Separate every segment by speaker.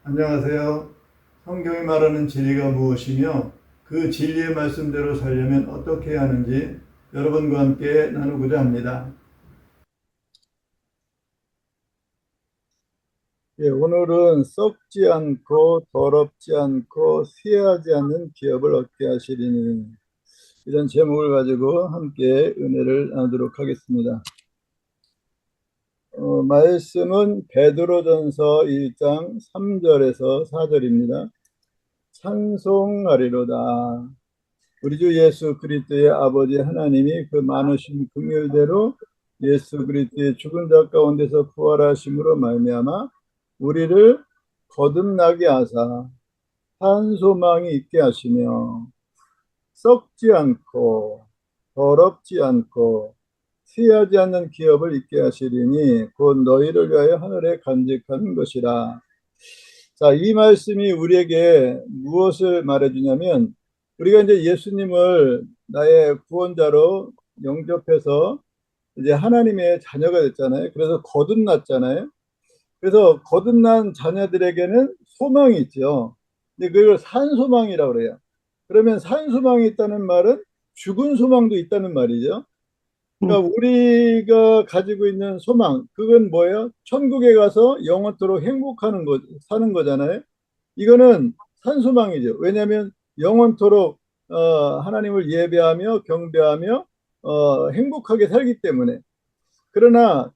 Speaker 1: 안녕하세요. 성경이 말하는 진리가 무엇이며 그 진리의 말씀대로 살려면 어떻게 해야 하는지 여러분과 함께 나누고자 합니다. 오늘은 썩지 않고 더럽지 않고 쇠하지 않는 기업을 얻게 하시리니, 이런 제목을 가지고 함께 은혜를 나누도록 하겠습니다. 말씀은 베드로전서 1장 3절에서 4절입니다. 찬송하리로다. 우리 주 예수 그리스도의 아버지 하나님이 그 많으신 긍휼대로 예수 그리스도의 죽은 자 가운데서 부활하심으로 말미암아 우리를 거듭나게 하사 한 소망이 있게 하시며 썩지 않고 더럽지 않고 쇠하지 않는 기업을 있게 하시리니 곧 너희를 위하여 하늘에 간직하는 것이라. 자, 이 말씀이 우리에게 무엇을 말해주냐면, 우리가 이제 예수님을 나의 구원자로 영접해서 이제 하나님의 자녀가 됐잖아요. 그래서 거듭났잖아요. 그래서 거듭난 자녀들에게는 소망이 있죠. 근데 그걸 산소망이라고 그래요. 그러면 산소망이 있다는 말은 죽은 소망도 있다는 말이죠.
Speaker 2: 음,
Speaker 1: 그러니까 우리가 가지고 있는 소망, 그건 뭐예요? 천국에 가서 영원토록 행복하는 거, 사는 거잖아요. 이거는 산소망이죠. 왜냐하면 영원토록 하나님을 예배하며 경배하며 행복하게 살기 때문에. 그러나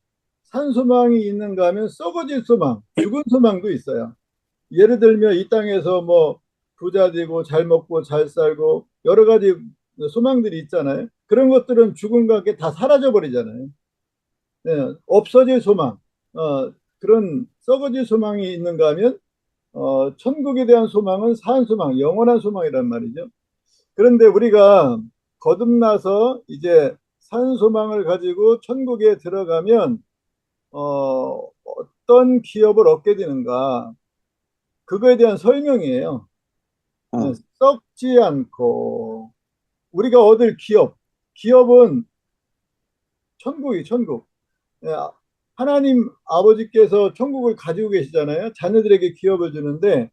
Speaker 1: 산소망이 있는가 하면 썩어질 소망, 죽은 소망도 있어요. 예를 들면 이 땅에서 뭐 부자 되고 잘 먹고 잘 살고 여러 가지 소망들이 있잖아요. 그런 것들은 죽음과 함께 다 사라져 버리잖아요. 예, 없어질 소망, 그런 썩어질 소망이 있는가 하면 천국에 대한 소망은 산 소망, 영원한 소망이란 말이죠. 그런데 우리가 거듭나서 이제 산 소망을 가지고 천국에 들어가면 어떤 기업을 얻게 되는가? 그거에 대한 설명이에요. 예,
Speaker 2: 어,
Speaker 1: 썩지 않고 우리가 얻을 기업, 기업은 천국이 천국. 예, 하나님 아버지께서 천국을 가지고 계시잖아요. 자녀들에게 기업을 주는데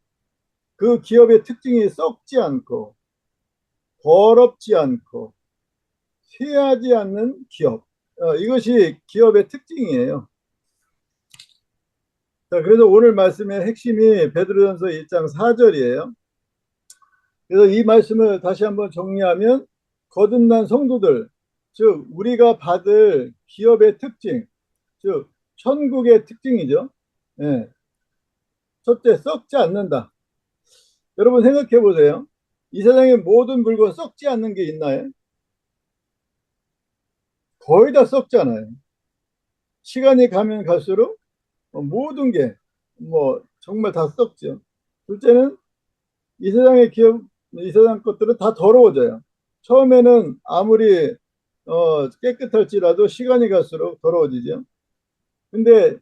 Speaker 1: 그 기업의 특징이 썩지 않고 더럽지 않고 쇠하지 않는 기업. 이것이 기업의 특징이에요. 자, 그래서 오늘 말씀의 핵심이 베드로전서 1장 4절이에요. 그래서 이 말씀을 다시 한번 정리하면 거듭난 성도들, 즉 우리가 받을 기업의 특징, 즉 천국의 특징이죠. 예. 첫째, 썩지 않는다. 여러분 생각해 보세요. 이 세상의 모든 물건 썩지 않는 게 있나요? 거의 다 썩잖아요. 시간이 가면 갈수록 모든 게 뭐 정말 다 썩죠. 둘째는 이 세상의 기업, 이 세상 것들은 다 더러워져요. 처음에는 아무리 깨끗할지라도 시간이 갈수록 더러워지죠. 근데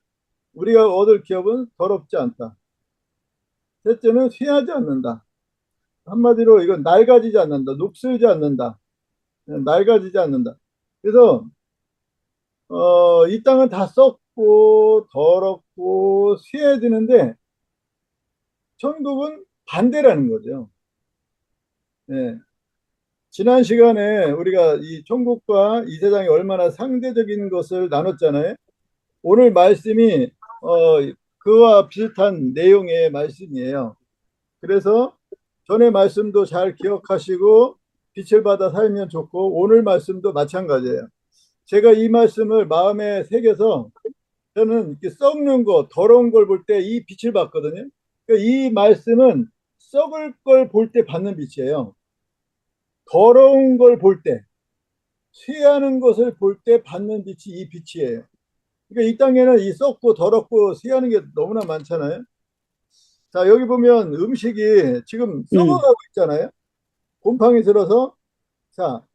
Speaker 1: 우리가 얻을 기업은 더럽지 않다. 셋째는 쇠하지 않는다. 한마디로 이건 낡아지지 않는다. 녹슬지 않는다. 낡아지지 않는다. 그래서 이 땅은 다 썩고 더럽고 쇠해지는데 천국은 반대라는 거죠. 예. 지난 시간에 우리가 이 천국과 이 세상이 얼마나 상대적인 것을 나눴잖아요. 오늘 말씀이 그와 비슷한 내용의 말씀이에요. 그래서 전의 말씀도 잘 기억하시고 빛을 받아 살면 좋고 오늘 말씀도 마찬가지예요. 제가 이 말씀을 마음에 새겨서 저는 이렇게 썩는 거, 더러운 걸 볼 때 이 빛을 받거든요. 그러니까 이 말씀은 썩을 걸 볼 때 받는 빛이에요. 더러운 걸 볼 때, 쇠하는 것을 볼 때 받는 빛이 이 빛이에요. 그러니까 이 땅에는 이 썩고 더럽고 쇠하는 게 너무나 많잖아요. 자, 여기 보면 음식이 지금
Speaker 2: 음,
Speaker 1: 썩어가고 있잖아요. 곰팡이 들어서. 자,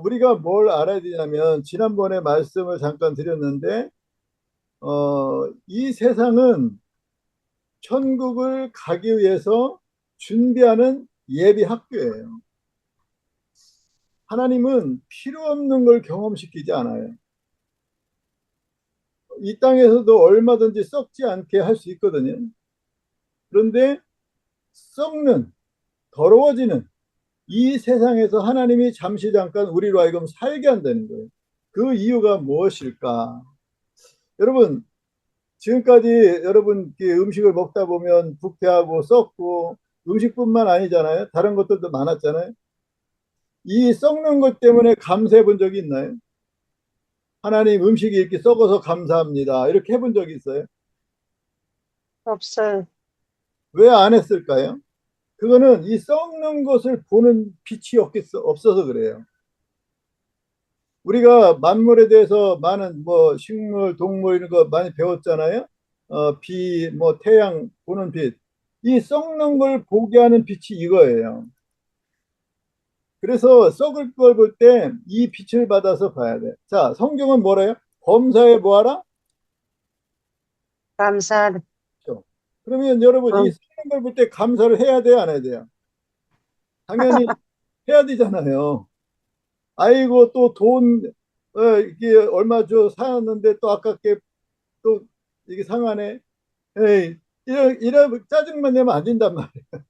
Speaker 1: 우리가 뭘 알아야 되냐면, 지난번에 말씀을 잠깐 드렸는데, 이 세상은 천국을 가기 위해서 준비하는 예비 학교예요. 하나님은 필요 없는 걸 경험시키지 않아요. 이 땅에서도 얼마든지 썩지 않게 할 수 있거든요. 그런데 썩는, 더러워지는 이 세상에서 하나님이 잠시 잠깐 우리로 하여금 살게 한다는 거예요. 그 이유가 무엇일까? 여러분, 지금까지 여러분 음식을 먹다 보면 부패하고 썩고 음식뿐만 아니잖아요. 다른 것들도 많았잖아요. 이 썩는 것 때문에 감사해 본 적이 있나요? 하나님 음식이 이렇게 썩어서 감사합니다. 이렇게 해본 적이 있어요?
Speaker 2: 없어요.
Speaker 1: 왜 안 했을까요? 그거는 이 썩는 것을 보는 빛이 없어서 그래요. 우리가 만물에 대해서 많은 뭐 식물, 동물 이런 거 많이 배웠잖아요. 비, 뭐 태양 보는 빛. 이 썩는 걸 보게 하는 빛이 이거예요. 그래서 썩을 걸 볼 때 이 빛을 받아서 봐야 돼. 자, 성경은 뭐래요? 범사에 뭐하라?
Speaker 2: 감사를.
Speaker 1: 그렇죠. 그러면 여러분 이
Speaker 2: 응.
Speaker 1: 썩는 걸 볼 때 감사를 해야 돼요, 안 해야 돼요? 당연히 해야 되잖아요. 아이고 또 돈, 이게 얼마 줘 사놨는데 또 아깝게 또 이게 상하네. 에이, 이런 짜증만 내면 안 된단 말이에요.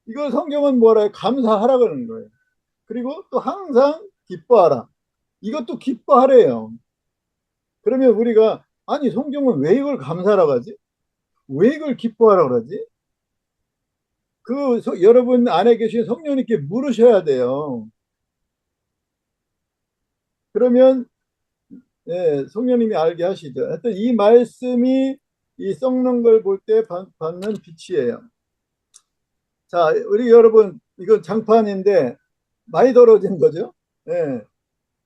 Speaker 1: 이거 성경은 뭐라 감사하라 그러는 거예요. 그리고 또 항상 기뻐하라. 이것도 기뻐하래요. 그러면 우리가 아니 성경은 왜 이걸 감사라고 하지? 왜 이걸 기뻐하라 그러지? 여러분 안에 계신 성령님께 물으셔야 돼요. 그러면 성령님이 알게 하시죠. 하여튼 이 말씀이 이 썩는 걸 볼 때 받는 빛이에요. 자, 우리 여러분, 이건 장판인데 많이 더러워진 거죠. 예,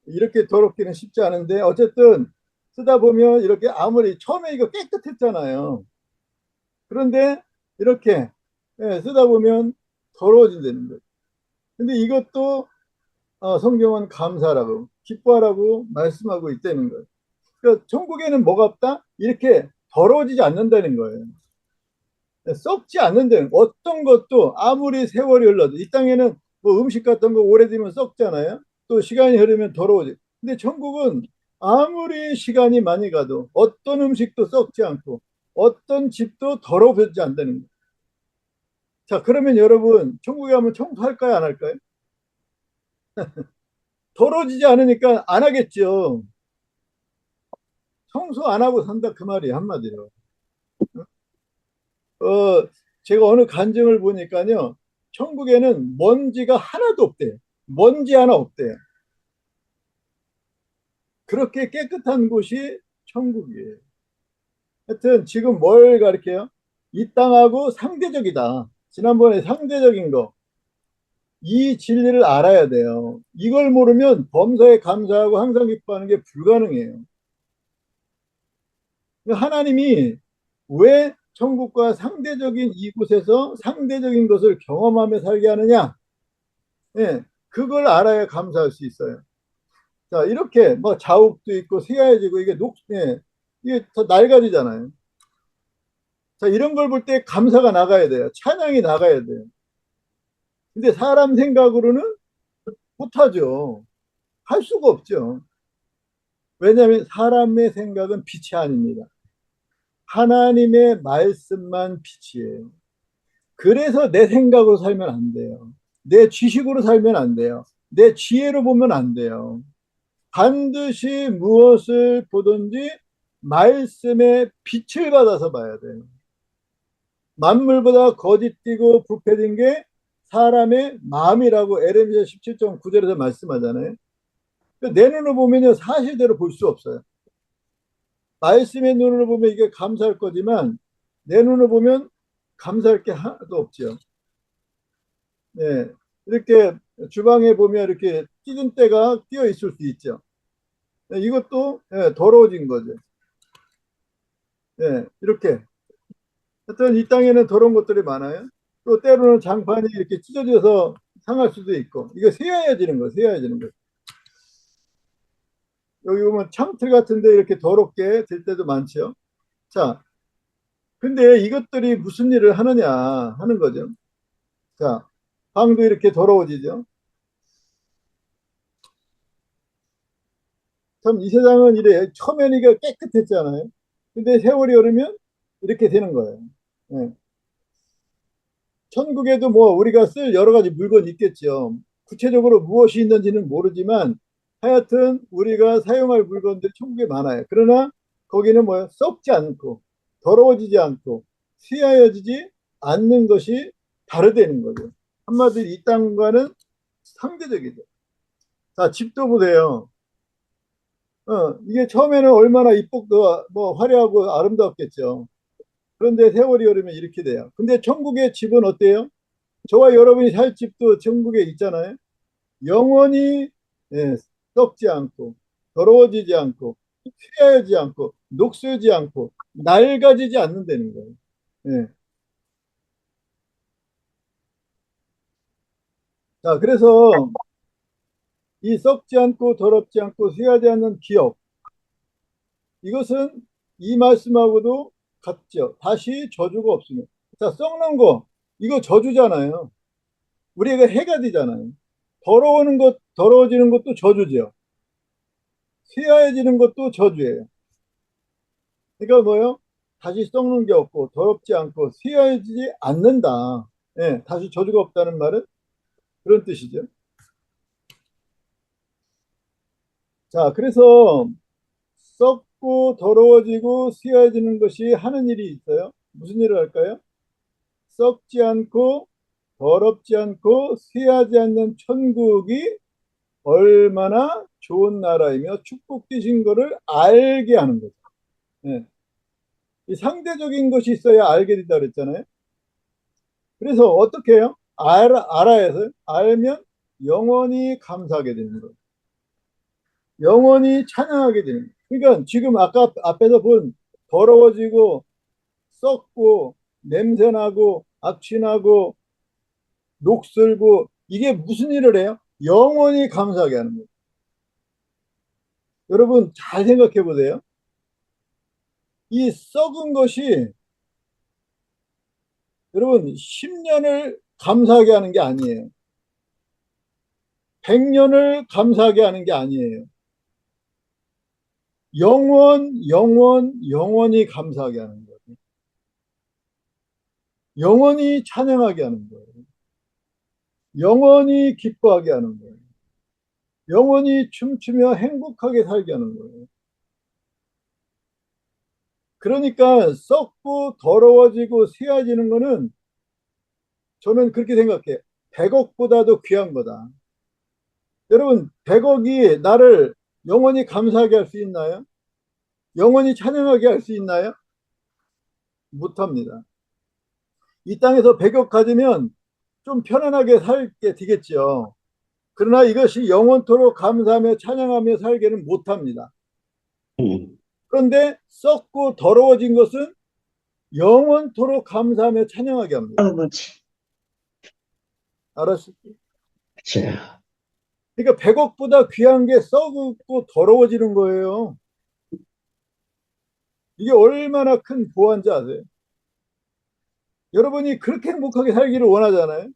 Speaker 1: 이렇게 더럽기는 쉽지 않은데 어쨌든 쓰다 보면 이렇게 아무리 처음에 이거 깨끗했잖아요. 그런데 이렇게 쓰다 보면 더러워진다는 거예요. 근데 이것도 성경은 감사라고 기뻐하라고 말씀하고 있다는 거예요. 그러니까 천국에는 뭐가 없다? 이렇게 더러워지지 않는다는 거예요. 썩지 않는다는 어떤 것도 아무리 세월이 흘러도 이 땅에는 뭐 음식 같은 거 오래되면 썩잖아요. 또 시간이 흐르면 더러워져. 근데 천국은 아무리 시간이 많이 가도 어떤 음식도 썩지 않고 어떤 집도 더러워지지 않다는 거예요. 자, 그러면 여러분 천국에 가면 청소할까요, 안 할까요? 더러워지지 않으니까 안 하겠죠. 청소 안 하고 산다 그 말이에요, 한마디로. 어, 제가 어느 간증을 보니까요, 천국에는 먼지가 하나도 없대요. 먼지 하나 없대요. 그렇게 깨끗한 곳이 천국이에요. 하여튼 지금 뭘 가르쳐요? 이 땅하고 상대적이다. 지난번에 상대적인 거. 이 진리를 알아야 돼요. 이걸 모르면 범사에 감사하고 항상 기뻐하는 게 불가능해요. 그러니까 하나님이 왜 천국과 상대적인 이곳에서 상대적인 것을 경험하며 살게 하느냐? 예, 그걸 알아야 감사할 수 있어요. 자, 이렇게 뭐 자욱도 있고 새하얘지고 이게 더 낡아지잖아요. 자, 이런 걸 볼 때 감사가 나가야 돼요. 찬양이 나가야 돼요. 근데 사람 생각으로는 못하죠. 할 수가 없죠. 왜냐하면 사람의 생각은 빛이 아닙니다. 하나님의 말씀만 빛이에요. 그래서 내 생각으로 살면 안 돼요. 내 지식으로 살면 안 돼요. 내 지혜로 보면 안 돼요. 반드시 무엇을 보든지 말씀의 빛을 받아서 봐야 돼요. 만물보다 거짓되고 부패된 게 사람의 마음이라고 에레미야 17.9절에서 말씀하잖아요. 내 눈으로 보면 사실대로 볼 수 없어요. 말씀의 눈으로 보면 이게 감사할 거지만 내 눈으로 보면 감사할 게 하나도 없죠. 네. 이렇게 주방에 보면 이렇게 찌든 때가 끼어 있을 수 있죠. 네, 이것도 더러워진 거죠. 이렇게 하여튼 이 땅에는 더러운 것들이 많아요. 또 때로는 장판이 이렇게 찢어져서 상할 수도 있고, 이거 세워야지는 거, 세워야지는 거. 여기 보면 창틀 같은데 이렇게 더럽게 될 때도 많죠. 자, 근데 이것들이 무슨 일을 하느냐 하는 거죠. 자, 방도 이렇게 더러워지죠. 참 이 세상은 이래. 처음에는 이게 깨끗했잖아요. 근데 세월이 흐르면 이렇게 되는 거예요. 예. 천국에도 뭐 우리가 쓸 여러 가지 물건이 있겠죠. 구체적으로 무엇이 있는지는 모르지만 하여튼 우리가 사용할 물건들이 천국에 많아요. 그러나 거기는 뭐야? 썩지 않고 더러워지지 않고 휘하여지지 않는 것이 다르다는 거죠. 한마디로 이 땅과는 상대적이죠. 자, 집도 보세요. 이게 처음에는 얼마나 이쁘고 뭐 화려하고 아름답겠죠. 그런데 세월이 흐르면 이렇게 돼요. 근데 천국의 집은 어때요? 저와 여러분이 살 집도 천국에 있잖아요. 영원히 예, 썩지 않고 더러워지지 않고 휘하여지지 않고 녹슬지 않고 낡아지지 않는다는 거예요. 예. 자, 그래서 이 썩지 않고 더럽지 않고 휘하지 않는 기업, 이것은 이 말씀하고도 같죠. 다시 저주가 없으면. 자, 썩는 거 이거 저주잖아요. 우리가 해가 되잖아요. 더러워는 것, 더러워지는 것도 저주죠. 휘하여지는 것도 저주예요. 그러니까 뭐요? 다시 썩는 게 없고 더럽지 않고 휘하여지지 않는다. 예, 다시 저주가 없다는 말은 그런 뜻이죠. 자, 그래서 썩고 더러워지고 휘하여지는 것이 하는 일이 있어요. 무슨 일을 할까요? 썩지 않고 더럽지 않고 휘하지 않는 천국이 얼마나 좋은 나라이며 축복되신 것을 알게 하는 거죠. 예. 이 상대적인 것이 있어야 알게 된다 그랬잖아요. 그래서 어떻게 해요? 알아야 해서 알면 영원히 감사하게 되는 거예요. 영원히 찬양하게 되는 거예요. 그러니까 지금 아까 앞에서 본 더러워지고 썩고 냄새나고 악취나고 녹슬고 이게 무슨 일을 해요? 영원히 감사하게 하는 거예요. 여러분 잘 생각해 보세요. 이 썩은 것이 여러분 10년을 감사하게 하는 게 아니에요. 100년을 감사하게 하는 게 아니에요. 영원히 감사하게 하는 거예요. 영원히 찬양하게 하는 거예요. 영원히 기뻐하게 하는 거예요. 영원히 춤추며 행복하게 살게 하는 거예요. 그러니까 썩고 더러워지고 쇠해지는 거는 저는 그렇게 생각해요. 100억보다도 귀한 거다. 여러분, 100억이 나를 영원히 감사하게 할 수 있나요? 영원히 찬양하게 할 수 있나요? 못합니다. 이 땅에서 100억 가지면 좀 편안하게 살게 되겠죠. 그러나 이것이 영원토록 감사하며 찬양하며 살기는 못합니다. 그런데 썩고 더러워진 것은 영원토록 감사하며 찬양하게 합니다.
Speaker 2: 그렇지.
Speaker 1: 알았어요?
Speaker 2: 자,
Speaker 1: 그러니까 100억보다 귀한 게 썩고 더러워지는 거예요. 이게 얼마나 큰 보안지 아세요? 여러분이 그렇게 행복하게 살기를 원하잖아요.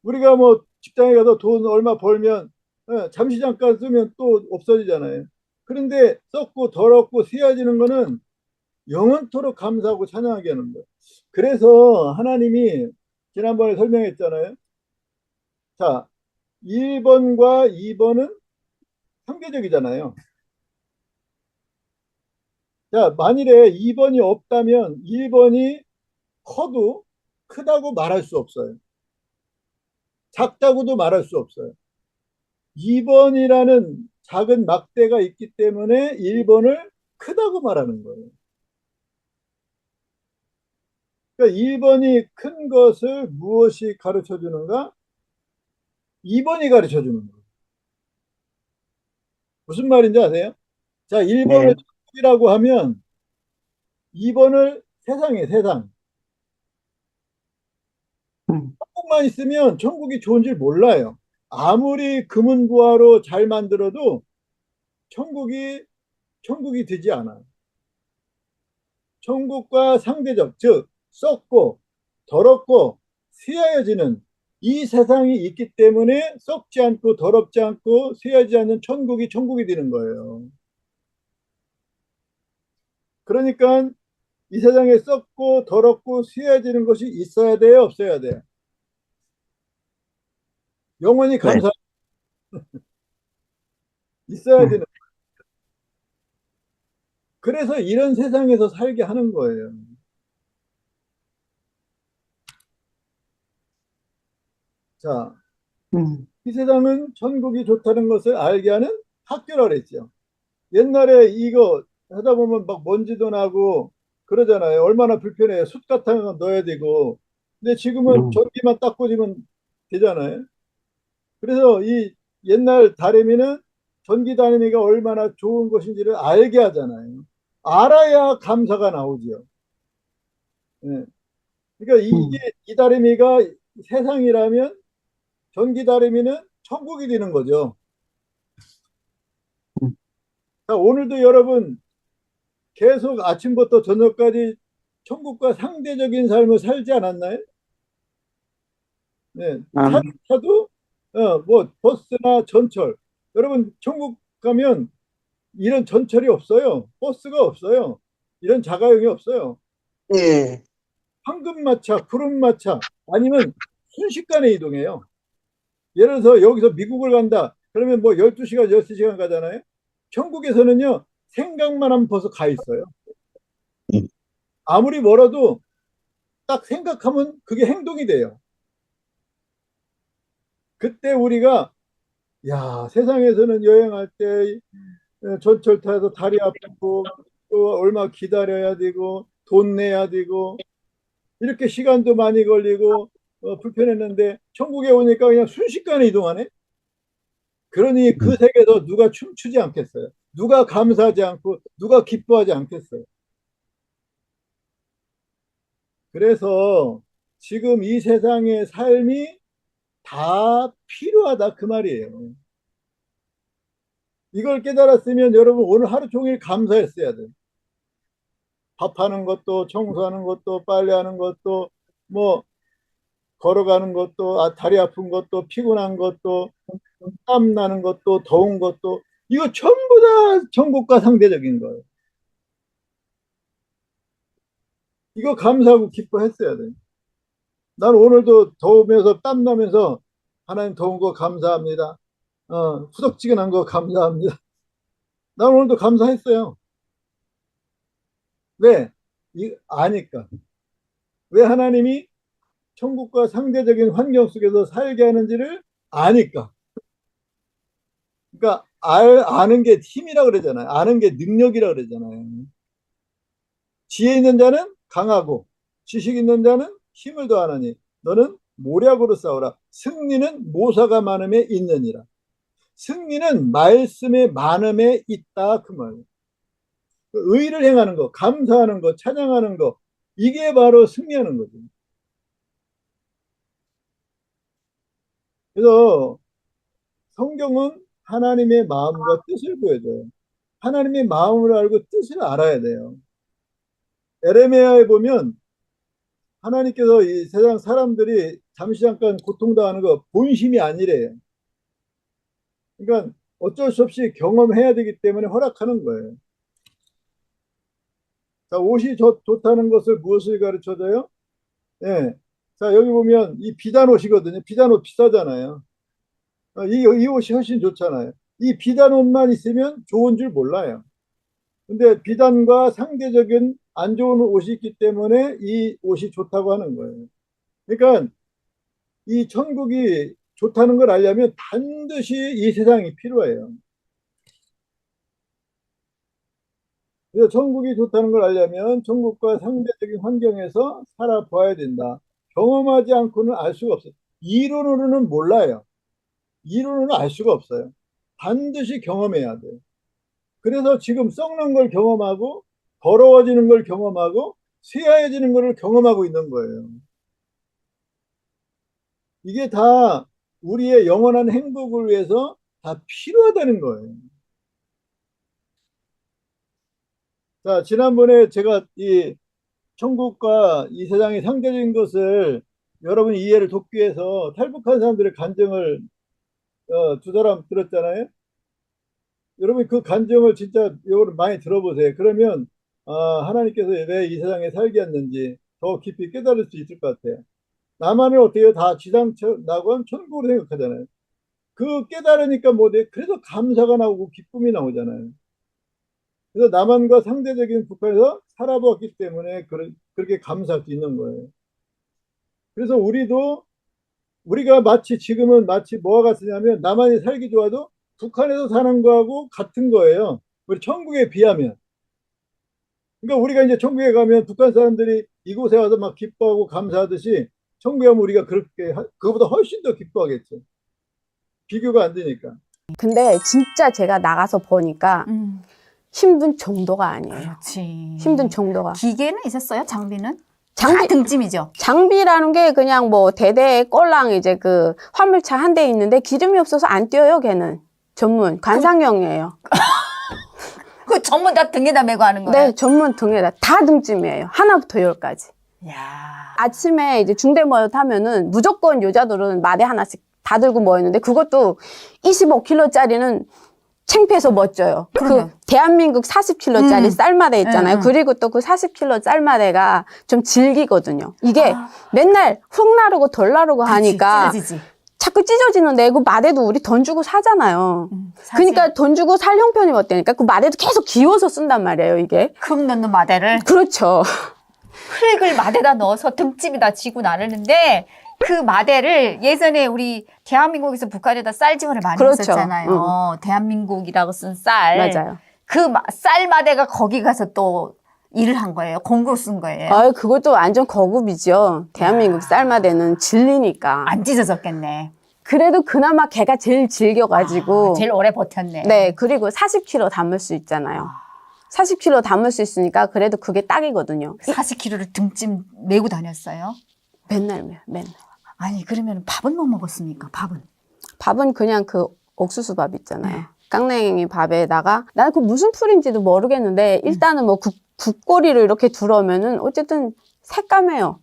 Speaker 1: 우리가 뭐 직장에 가서 돈 얼마 벌면 잠시 잠깐 쓰면 또 없어지잖아요. 그런데 썩고 더럽고 휘어지는 거는 영원토록 감사하고 찬양하게 하는 거예요. 그래서 하나님이 지난번에 설명했잖아요. 자, 1번과 2번은 상대적이잖아요. 자, 만일에 2번이 없다면 1번이 커도 크다고 말할 수 없어요. 작다고도 말할 수 없어요. 2번이라는 작은 막대가 있기 때문에 1번을 크다고 말하는 거예요. 그러니까 1번이 큰 것을 무엇이 가르쳐 주는가? 2번이 가르쳐 주는 거예요. 무슨 말인지 아세요? 자, 1번을
Speaker 2: 네.
Speaker 1: 천국이라고 하면 2번을 세상에 세상.
Speaker 2: 음,
Speaker 1: 천국만 있으면 천국이 좋은 줄 몰라요. 아무리 금은부화로 잘 만들어도 천국이 천국이 되지 않아요. 천국과 상대적, 즉 썩고 더럽고 휘하여지는 이 세상이 있기 때문에 썩지 않고 더럽지 않고 쇠하지 않는 천국이 천국이 되는 거예요. 그러니까 이 세상에 썩고 더럽고 쇠해지는 것이 있어야 돼요, 없어야 돼요? 영원히
Speaker 2: 네.
Speaker 1: 감사 있어야 되는. 그래서 이런 세상에서 살게 하는 거예요. 자,
Speaker 2: 음,
Speaker 1: 이 세상은 천국이 좋다는 것을 알게 하는 학교라 그랬죠. 옛날에 이거 하다 보면 막 먼지도 나고 그러잖아요. 얼마나 불편해요. 숯 같은 거 넣어야 되고. 근데 지금은
Speaker 2: 음,
Speaker 1: 전기만 딱 꽂으면 되잖아요. 그래서 이 옛날 다리미는 전기 다리미가 얼마나 좋은 것인지를 알게 하잖아요. 알아야 감사가 나오죠. 예. 그러니까 이게
Speaker 2: 음,
Speaker 1: 이 다리미가 세상이라면 전기 다리미는 천국이 되는 거죠.
Speaker 2: 음,
Speaker 1: 자, 오늘도 여러분 계속 아침부터 저녁까지 천국과 상대적인 삶을 살지 않았나요? 네.
Speaker 2: 아,
Speaker 1: 차도 뭐 버스나 전철. 여러분 천국 가면 이런 전철이 없어요. 버스가 없어요. 이런 자가용이 없어요.
Speaker 2: 예,
Speaker 1: 황금마차, 푸른마차 아니면 순식간에 이동해요. 예를 들어서 여기서 미국을 간다. 그러면 뭐 12시간, 6시간 가잖아요. 천국에서는요. 생각만 하면 벌써 가 있어요.
Speaker 2: 음,
Speaker 1: 아무리 멀어도 딱 생각하면 그게 행동이 돼요. 그때 우리가 야, 세상에서는 여행할 때 전철 타서 다리 아프고 또 얼마 기다려야 되고 돈 내야 되고 이렇게 시간도 많이 걸리고 불편했는데 천국에 오니까 그냥 순식간에 이동하네. 그러니 그
Speaker 2: 음,
Speaker 1: 세계에서 누가 춤추지 않겠어요? 누가 감사하지 않고 누가 기뻐하지 않겠어요? 그래서 지금 이 세상의 삶이 다 필요하다 그 말이에요. 이걸 깨달았으면 여러분 오늘 하루 종일 감사했어야 돼요. 밥하는 것도 청소하는 것도 빨래하는 것도 뭐 걸어가는 것도 다리 아픈 것도 피곤한 것도 땀 나는 것도 더운 것도 이거 전부 다 천국과 상대적인 거예요. 이거 감사하고 기뻐했어야 돼요. 난 오늘도 더우면서 땀 나면서 하나님 더운 거 감사합니다. 후덕지근한 거 감사합니다. 난 오늘도 감사했어요. 왜? 아니까. 왜 하나님이 천국과 상대적인 환경 속에서 살게 하는지를 아니까. 그러니까 아는 게 힘이라 그러잖아요. 아는 게 능력이라 그러잖아요. 지혜 있는 자는 강하고 지식 있는 자는 힘을 더하나니 너는 모략으로 싸우라. 승리는 모사가 많음에 있느니라. 승리는 말씀의 많음에 있다 그 말이에요. 의를 행하는 거, 감사하는 거, 찬양하는 거 이게 바로 승리하는 거죠. 그래서 성경은 하나님의 마음과 뜻을 보여줘요. 하나님의 마음을 알고 뜻을 알아야 돼요. 에레미야에 보면 하나님께서 이 세상 사람들이 잠시 잠깐 고통당하는 거 본심이 아니래요. 그러니까 어쩔 수 없이 경험해야 되기 때문에 허락하는 거예요. 자, 옷이 좋다는 것을 무엇을 가르쳐줘요? 예. 자, 여기 보면 이 비단 옷이거든요. 비단 옷 비싸잖아요. 이 옷이 훨씬 좋잖아요. 이 비단 옷만 있으면 좋은 줄 몰라요. 근데 비단과 상대적인 안 좋은 옷이 있기 때문에 이 옷이 좋다고 하는 거예요. 그러니까 이 천국이 좋다는 걸 알려면 반드시 이 세상이 필요해요. 그래서 천국이 좋다는 걸 알려면 천국과 상대적인 환경에서 살아봐야 된다. 경험하지 않고는 알 수가 없어요. 이론으로는 몰라요. 이론으로는 알 수가 없어요. 반드시 경험해야 돼요. 그래서 지금 썩는 걸 경험하고 더러워지는 걸 경험하고 쇠하해지는 걸 경험하고 있는 거예요. 이게 다 우리의 영원한 행복을 위해서 다 필요하다는 거예요. 자, 지난번에 제가 이 천국과 이 세상의 상대적인 것을 여러분 이해를 돕기 위해서 탈북한 사람들의 간증을 두 사람 들었잖아요. 여러분 그 간증을 진짜 여러분 많이 들어보세요. 그러면 하나님께서 왜 이 세상에 살게 했는지 더 깊이 깨달을 수 있을 것 같아요. 나만을 어떻게 해요? 다 지상천 나고 하면 천국으로 생각하잖아요. 그 깨달으니까 뭐 돼? 그래서 감사가 나오고 기쁨이 나오잖아요. 그래서 남한과 상대적인 북한에서 살아보았기 때문에 그렇게 감사할 수 있는 거예요. 그래서 우리가 마치 지금은 마치 뭐가 같으냐면 남한이 살기 좋아도 북한에서 사는 거하고 같은 거예요. 우리 천국에 비하면. 그러니까 우리가 이제 천국에 가면 북한 사람들이 이곳에 와서 막 기뻐하고 감사하듯이 천국에 가면 우리가 그거보다 훨씬 더 기뻐하겠죠. 비교가 안 되니까.
Speaker 3: 근데 진짜 제가 나가서 보니까 힘든 정도가 아니에요.
Speaker 4: 그렇지.
Speaker 3: 힘든 정도가.
Speaker 4: 기계는 있었어요? 장비는?
Speaker 3: 장비-
Speaker 4: 다 등짐이죠.
Speaker 3: 장비라는 게 그냥 뭐 대대 꼴랑 이제 그 화물차 한 대 있는데 기름이 없어서 안 뛰어요, 걔는. 전문 관상용이에요.
Speaker 4: 그 전부 다 등에다 메고 하는 거예요?
Speaker 3: 네, 전문 등에다 다 등짐이에요. 하나부터 열까지.
Speaker 4: 야.
Speaker 3: 아침에 이제 중대 모여 타면은 무조건 여자들은 마대 하나씩 다 들고 모였는데 그것도 25kg짜리는 창피해서 멋져요.
Speaker 4: 그러면.
Speaker 3: 그 대한민국 40kg짜리 쌀마대 있잖아요.
Speaker 4: 응.
Speaker 3: 그리고 또 그 40kg 쌀마대가 좀 질기거든요. 이게
Speaker 4: 아.
Speaker 3: 맨날 훅 나르고 덜 나르고 하니까
Speaker 4: 찢어지지.
Speaker 3: 자꾸 찢어지는데 그 마대도 우리 돈 주고 사잖아요.
Speaker 4: 사실.
Speaker 3: 그러니까 돈 주고 살 형편이 어때니까 그 마대도 계속 기워서 쓴단 말이에요, 이게.
Speaker 4: 흙 넣는 마대를
Speaker 3: 그렇죠.
Speaker 4: 흙을 마대다 넣어서 등짐에다 지고 나르는데 그 마대를 예전에 우리 대한민국에서 북한에다 쌀지원을 많이
Speaker 3: 그렇죠.
Speaker 4: 했었잖아요. 대한민국이라고 쓴 쌀.
Speaker 3: 맞아요.
Speaker 4: 그 쌀 마대가 거기 가서 또 일을 한 거예요. 공구로 쓴 거예요.
Speaker 3: 아유, 그것도 완전 거급이죠. 대한민국 쌀마대는 질리니까.
Speaker 4: 안 찢어졌겠네.
Speaker 3: 그래도 그나마 걔가 제일 질겨가지고.
Speaker 4: 제일 오래 버텼네.
Speaker 3: 네, 그리고 40kg 담을 수 있잖아요. 40kg 담을 수 있으니까 그래도 그게 딱이거든요.
Speaker 4: 40kg를 등짐 메고 다녔어요.
Speaker 3: 맨날 매요, 맨날.
Speaker 4: 아니 그러면 밥은 뭐 먹었습니까? 밥은?
Speaker 3: 밥은 그냥 그 옥수수 밥 있잖아요. 깡냉이 밥에다가 나는 그 무슨 풀인지도 모르겠는데 일단은 뭐 국거리를 이렇게 들어오면은 어쨌든 새까매요.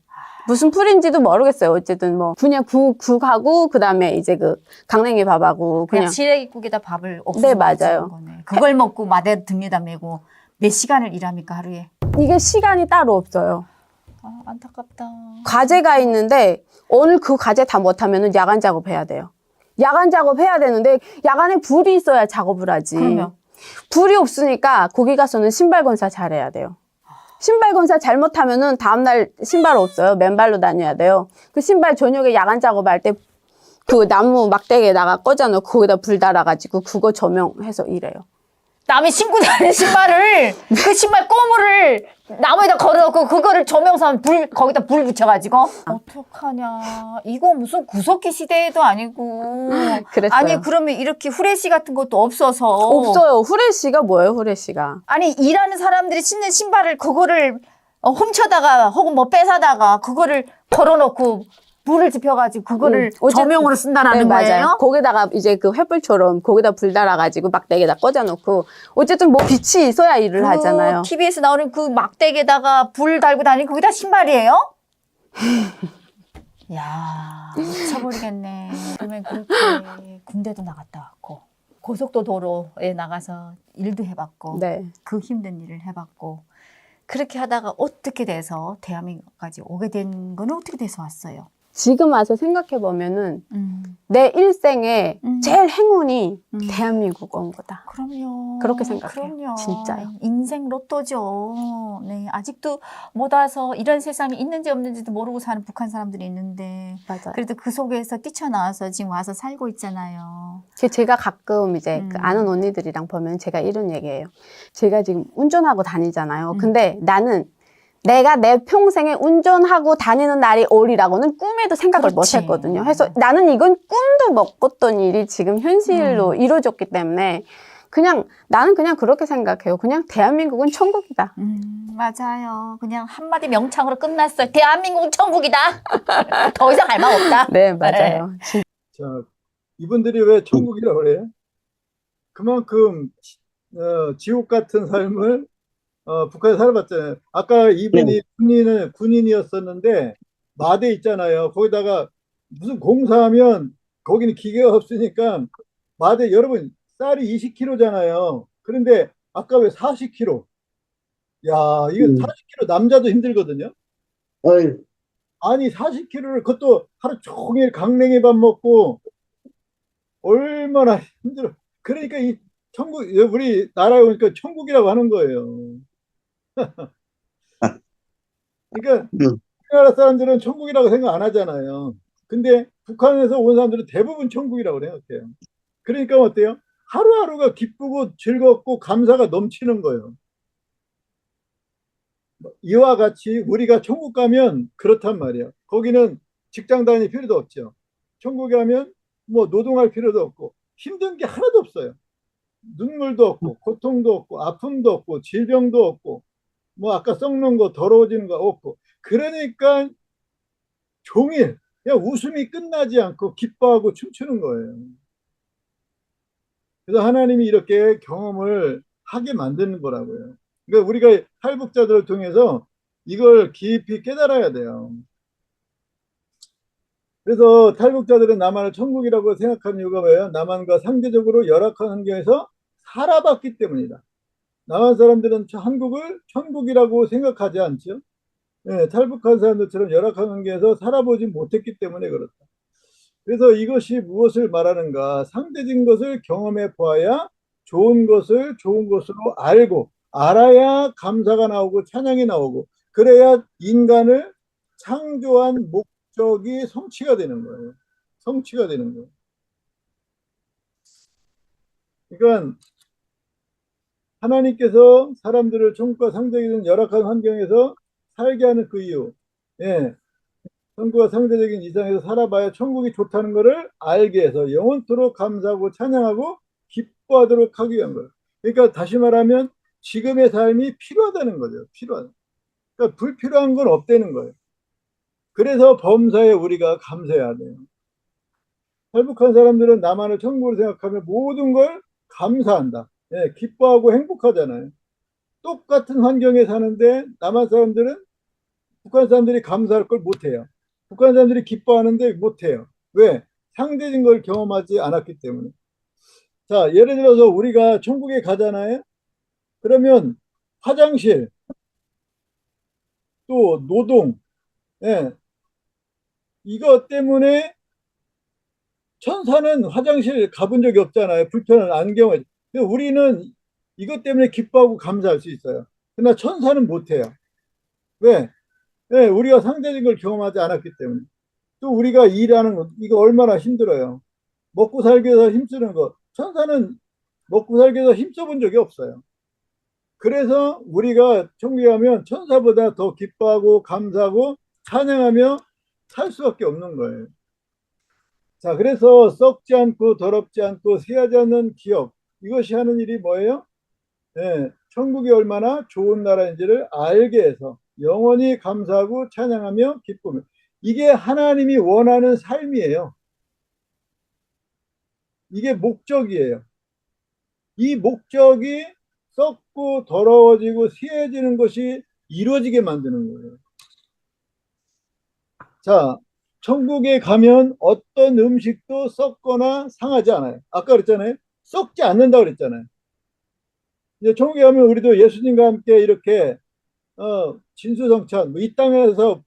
Speaker 3: 무슨 풀인지도 모르겠어요. 어쨌든 뭐 그냥 국하고 그다음에 이제 그 강냉이 밥하고
Speaker 4: 그냥
Speaker 3: 그냥
Speaker 4: 시래기국에다 밥을 옥수수
Speaker 3: 네, 맞아요.
Speaker 4: 거네. 그걸 먹고 마대 등에다 메고 몇 시간을 일합니까 하루에?
Speaker 3: 이게 시간이 따로 없어요.
Speaker 4: 아, 안타깝다.
Speaker 3: 과제가 있는데 오늘 그 과제 다 못하면은 야간 작업해야 돼요. 야간 작업해야 되는데 야간에 불이 있어야 작업을 하지.
Speaker 4: 그러면?
Speaker 3: 불이 없으니까 거기 가서는 신발 건사 잘해야 돼요. 신발 건사 잘못하면은 다음날 신발 없어요. 맨발로 다녀야 돼요. 그 신발 저녁에 야간 작업할 때 그 나무 막대기에다가 꽂아놓고 거기다 불 달아가지고 그거 조명해서 일해요.
Speaker 4: 남이 신고 다니는 신발을 그 신발 꼬무를 나무에다 걸어놓고 그거를 조명선 거기다 불 붙여가지고 어떡하냐. 이거 무슨 구석기 시대도 아니고.
Speaker 3: 그랬어요.
Speaker 4: 아니 그러면 이렇게 후레쉬 같은 것도 없어서
Speaker 3: 없어요. 후레쉬가 뭐예요, 후레쉬가?
Speaker 4: 아니 일하는 사람들이 신는 신발을 그거를 훔쳐다가 혹은 뭐 뺏어다가 그거를 걸어놓고 불을 지펴가지고 그거를
Speaker 3: 어쨌든-
Speaker 4: 조명으로 쓴다라는
Speaker 3: 네,
Speaker 4: 거예요?
Speaker 3: 맞아요. 거기다가 이제 그 횃불처럼 거기다 불 달아가지고 막대기에다 꽂아놓고 어쨌든 뭐 빛이 있어야 일을 하잖아요.
Speaker 4: TV에서 나오는 그 막대기에다가 불 달고 다니는 그게 다 신발이에요? 야 미쳐버리겠네. 그러면 그렇게 군대도 나갔다 왔고 고속도 도로에 나가서 일도 해봤고
Speaker 3: 네.
Speaker 4: 그 힘든 일을 해봤고 그렇게 하다가 어떻게 돼서 대한민국까지 오게 된 거는 어떻게 돼서 왔어요?
Speaker 3: 지금 와서 생각해보면은 내 일생에 제일 행운이 대한민국 온 거다.
Speaker 4: 그럼요.
Speaker 3: 그렇게 생각해요.
Speaker 4: 그럼요.
Speaker 3: 진짜요.
Speaker 4: 인생 로또죠. 네, 아직도 못 와서 이런 세상이 있는지 없는지도 모르고 사는 북한 사람들이 있는데
Speaker 3: 맞아요.
Speaker 4: 그래도 그 속에서 뛰쳐나와서 지금 와서 살고 있잖아요.
Speaker 3: 제가 가끔 이제 그 아는 언니들이랑 보면 제가 이런 얘기해요. 제가 지금 운전하고 다니잖아요. 근데 나는 내가 내 평생에 운전하고 다니는 날이 오리라고는 꿈에도 생각을 못
Speaker 4: 그렇지.
Speaker 3: 했거든요. 그래서 나는 이건 꿈도 못 꿨던 일이 지금 현실로 이루어졌기 때문에 나는 그냥 그렇게 생각해요. 그냥 대한민국은 천국이다.
Speaker 4: 맞아요. 그냥 한마디 명창으로 끝났어요. 대한민국은 천국이다. 더 이상 할 말 없다.
Speaker 3: 네, 맞아요.
Speaker 1: 자, 이분들이 왜 천국이라고 그래요? 그만큼 지옥 같은 삶을 북한에 살아봤잖아요. 아까 이분이 군인이었었는데 마대 있잖아요. 거기다가 무슨 공사하면 거기는 기계가 없으니까 마대 여러분 쌀이 20kg잖아요. 그런데 아까 왜 40kg? 야, 이거
Speaker 2: 음.
Speaker 1: 40kg 남자도 힘들거든요.
Speaker 2: 어이,
Speaker 1: 아니 40kg를 그것도 하루 종일 강냉이 밥 먹고 얼마나 힘들어. 그러니까 이 천국 우리 나라에 오니까 천국이라고 하는 거예요. 그러니까
Speaker 2: 음.
Speaker 1: 우리나라 사람들은 천국이라고 생각 안 하잖아요. 근데 북한에서 온 사람들은 대부분 천국이라고 생각해요. 그러니까 어때요? 하루하루가 기쁘고 즐겁고 감사가 넘치는 거예요. 이와 같이 우리가 천국 가면 그렇단 말이에요. 거기는 직장 다닐 필요도 없죠. 천국에 가면 뭐 노동할 필요도 없고 힘든 게 하나도 없어요. 눈물도 없고 고통도 없고 아픔도 없고 질병도 없고 뭐 아까 썩는 거 더러워지는 거 없고 그러니까 종일 그냥 웃음이 끝나지 않고 기뻐하고 춤추는 거예요. 그래서 하나님이 이렇게 경험을 하게 만드는 거라고요. 그러니까 우리가 탈북자들을 통해서 이걸 깊이 깨달아야 돼요. 그래서 탈북자들은 남한을 천국이라고 생각하는 이유가 뭐예요? 남한과 상대적으로 열악한 환경에서 살아봤기 때문이다. 남한 사람들은 한국을 천국이라고 생각하지 않죠. 예, 탈북한 사람들처럼 열악한 환경에서 살아보지 못했기 때문에 그렇다. 그래서 이것이 무엇을 말하는가? 상대적인 것을 경험해 보아야 좋은 것을 좋은 것으로 알고 알아야 감사가 나오고 찬양이 나오고 그래야 인간을 창조한 목적이 성취가 되는 거예요. 성취가 되는 거예요. 그러니까 하나님께서 사람들을 천국과 상대적인 열악한 환경에서 살게 하는 그 이유, 예, 천국과 상대적인 이상에서 살아봐야 천국이 좋다는 것을 알게 해서 영원토록 감사하고 찬양하고 기뻐하도록 하기 위한 거예요. 그러니까 다시 말하면 지금의 삶이 필요하다는 거죠. 필요한. 그러니까 불필요한 건 없다는 거예요. 그래서 범사에 우리가 감사해야 돼요. 탈북한 사람들은 나만을 천국으로 생각하며 모든 걸 감사한다. 예, 기뻐하고 행복하잖아요. 똑같은 환경에 사는데 남한 사람들은 북한 사람들이 감사할 걸 못해요. 북한 사람들이 기뻐하는데 못해요. 왜? 상대적인 걸 경험하지 않았기 때문에. 자, 예를 들어서 우리가 천국에 가잖아요. 그러면 화장실, 또 노동, 예, 이것 때문에 천사는 화장실 가본 적이 없잖아요. 불편한 안경을. 우리는 이것 때문에 기뻐하고 감사할 수 있어요. 그러나 천사는 못해요. 왜? 네, 우리가 상대적인 걸 경험하지 않았기 때문에. 또 우리가 일하는 것, 이거 얼마나 힘들어요. 먹고 살기 위해서 힘쓰는 것. 천사는 먹고 살기 위해서 힘써본 적이 없어요. 그래서 우리가 천국에 가면 천사보다 더 기뻐하고 감사하고 찬양하며 살 수밖에 없는 거예요. 자, 그래서 썩지 않고 더럽지 않고 쇠하지 않는 기업. 이것이 하는 일이 뭐예요? 예, 천국이 얼마나 좋은 나라인지를 알게 해서 영원히 감사하고 찬양하며 기쁨을. 이게 하나님이 원하는 삶이에요. 이게 목적이에요. 이 목적이 썩고 더러워지고 쇠해지는 것이 이루어지게 만드는 거예요. 자, 천국에 가면 어떤 음식도 썩거나 상하지 않아요. 아까 그랬잖아요. 썩지 않는다 그랬잖아요. 이제 천국에 가면 우리도 예수님과 함께 이렇게 진수성찬, 뭐 이 땅에서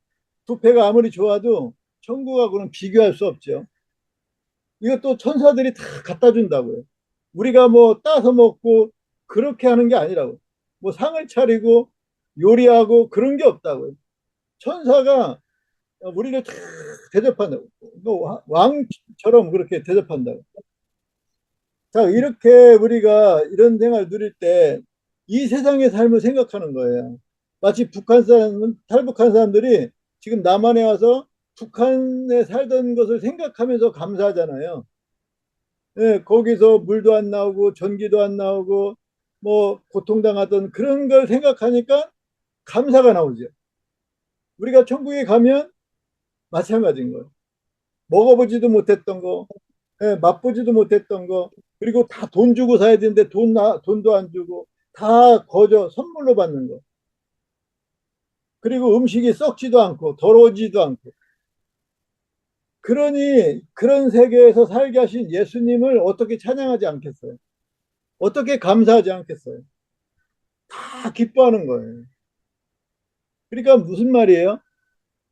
Speaker 1: 부패가 아무리 좋아도 천국하고는 비교할 수 없죠. 이것도 천사들이 다 갖다 준다고요. 우리가 뭐 따서 먹고 그렇게 하는 게 아니라고. 뭐 상을 차리고 요리하고 그런 게 없다고요. 천사가 우리를 다 대접한다고. 뭐 왕처럼 그렇게 대접한다고. 자, 이렇게 우리가 이런 생활을 누릴 때 이 세상의 삶을 생각하는 거예요. 마치 북한 사람, 탈북한 사람들이 지금 남한에 와서 북한에 살던 것을 생각하면서 감사하잖아요. 예, 거기서 물도 안 나오고 전기도 안 나오고 뭐 고통당하던 그런 걸 생각하니까 감사가 나오죠. 우리가 천국에 가면 마찬가지인 거예요. 먹어보지도 못했던 거, 예, 맛보지도 못했던 거, 그리고 다 돈 주고 사야 되는데 돈도 안 주고 다 거저 선물로 받는 거. 그리고 음식이 썩지도 않고 더러워지지도 않고 그러니 그런 세계에서 살게 하신 예수님을 어떻게 찬양하지 않겠어요? 어떻게 감사하지 않겠어요? 다 기뻐하는 거예요. 그러니까 무슨 말이에요?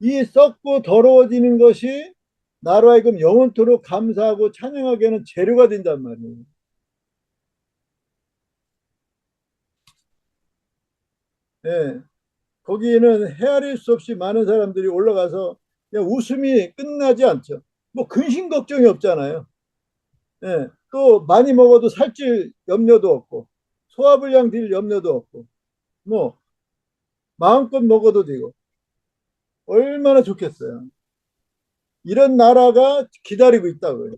Speaker 1: 이 썩고 더러워지는 것이 나로 하여금 영원토록 감사하고 찬양하게 하는 재료가 된단 말이에요. 예. 거기에는 헤아릴 수 없이 많은 사람들이 올라가서 그냥 웃음이 끝나지 않죠. 뭐 근심 걱정이 없잖아요. 예. 또 많이 먹어도 살찔 염려도 없고 소화불량 될 염려도 없고 뭐 마음껏 먹어도 되고 얼마나 좋겠어요. 이런 나라가 기다리고 있다고요.